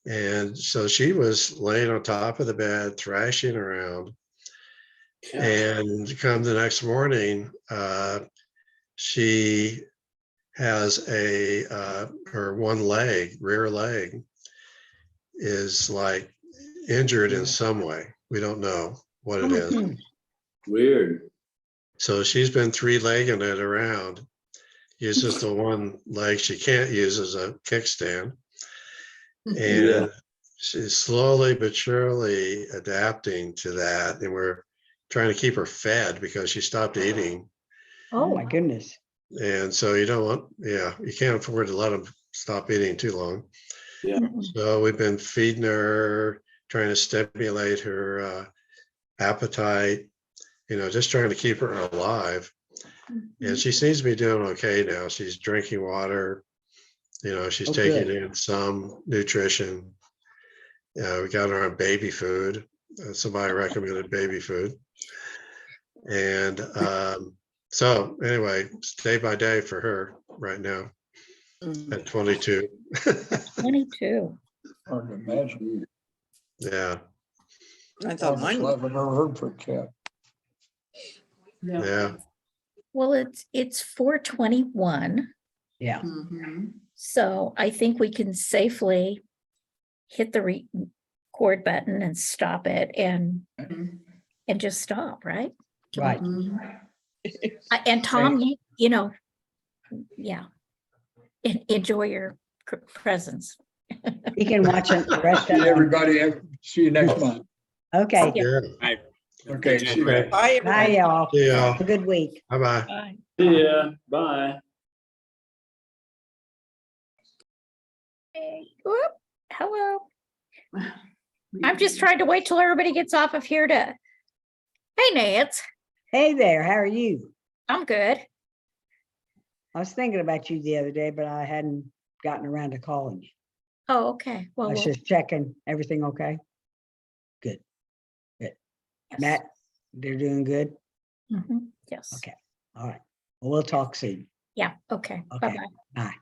And so she was laying on top of the bed, thrashing around. And come the next morning, she has her one rear leg is like injured in some way. We don't know what it is. Weird. So she's been 3-legging it around, uses the one leg she can't use as a kickstand. And she's slowly but surely adapting to that. And we're trying to keep her fed because she stopped eating. Oh, my goodness. And so you can't afford to let them stop eating too long. Yeah. So we've been feeding her, trying to stimulate her appetite, you know, just trying to keep her alive. And she seems to be doing okay now. She's drinking water, you know, she's taking in some nutrition. We got her on baby food. Somebody recommended baby food. And so anyway, it's day by day for her right now at 22. 22. Hard to imagine. Yeah. I thought mine I've never heard for a cat. Yeah. Well, it's 4:21. Yeah. So I think we can safely hit the record button and stop it and just stop, right? Right. And Tom, you know, yeah. Enjoy your presence. You can watch it the rest of it. Everybody, see you next month. Okay. Yeah. Okay. See you. Okay. Bye, Bye, everybody. y'all. See y'all. Have a good week. Bye-bye. Bye. See ya. Bye. Hey, whoop, hello. I'm just trying to wait till everybody gets off of here to. Hey, Nance, Hey there, how are you? I'm good. I was thinking about you the other day, but I hadn't gotten around to calling you. Oh, okay. I Well, was just checking, everything okay? Good. yes. Matt, they're doing good? Mhm, yes. Okay, all right. Well, we'll talk soon. Yeah, okay. Okay. Bye-bye. Bye.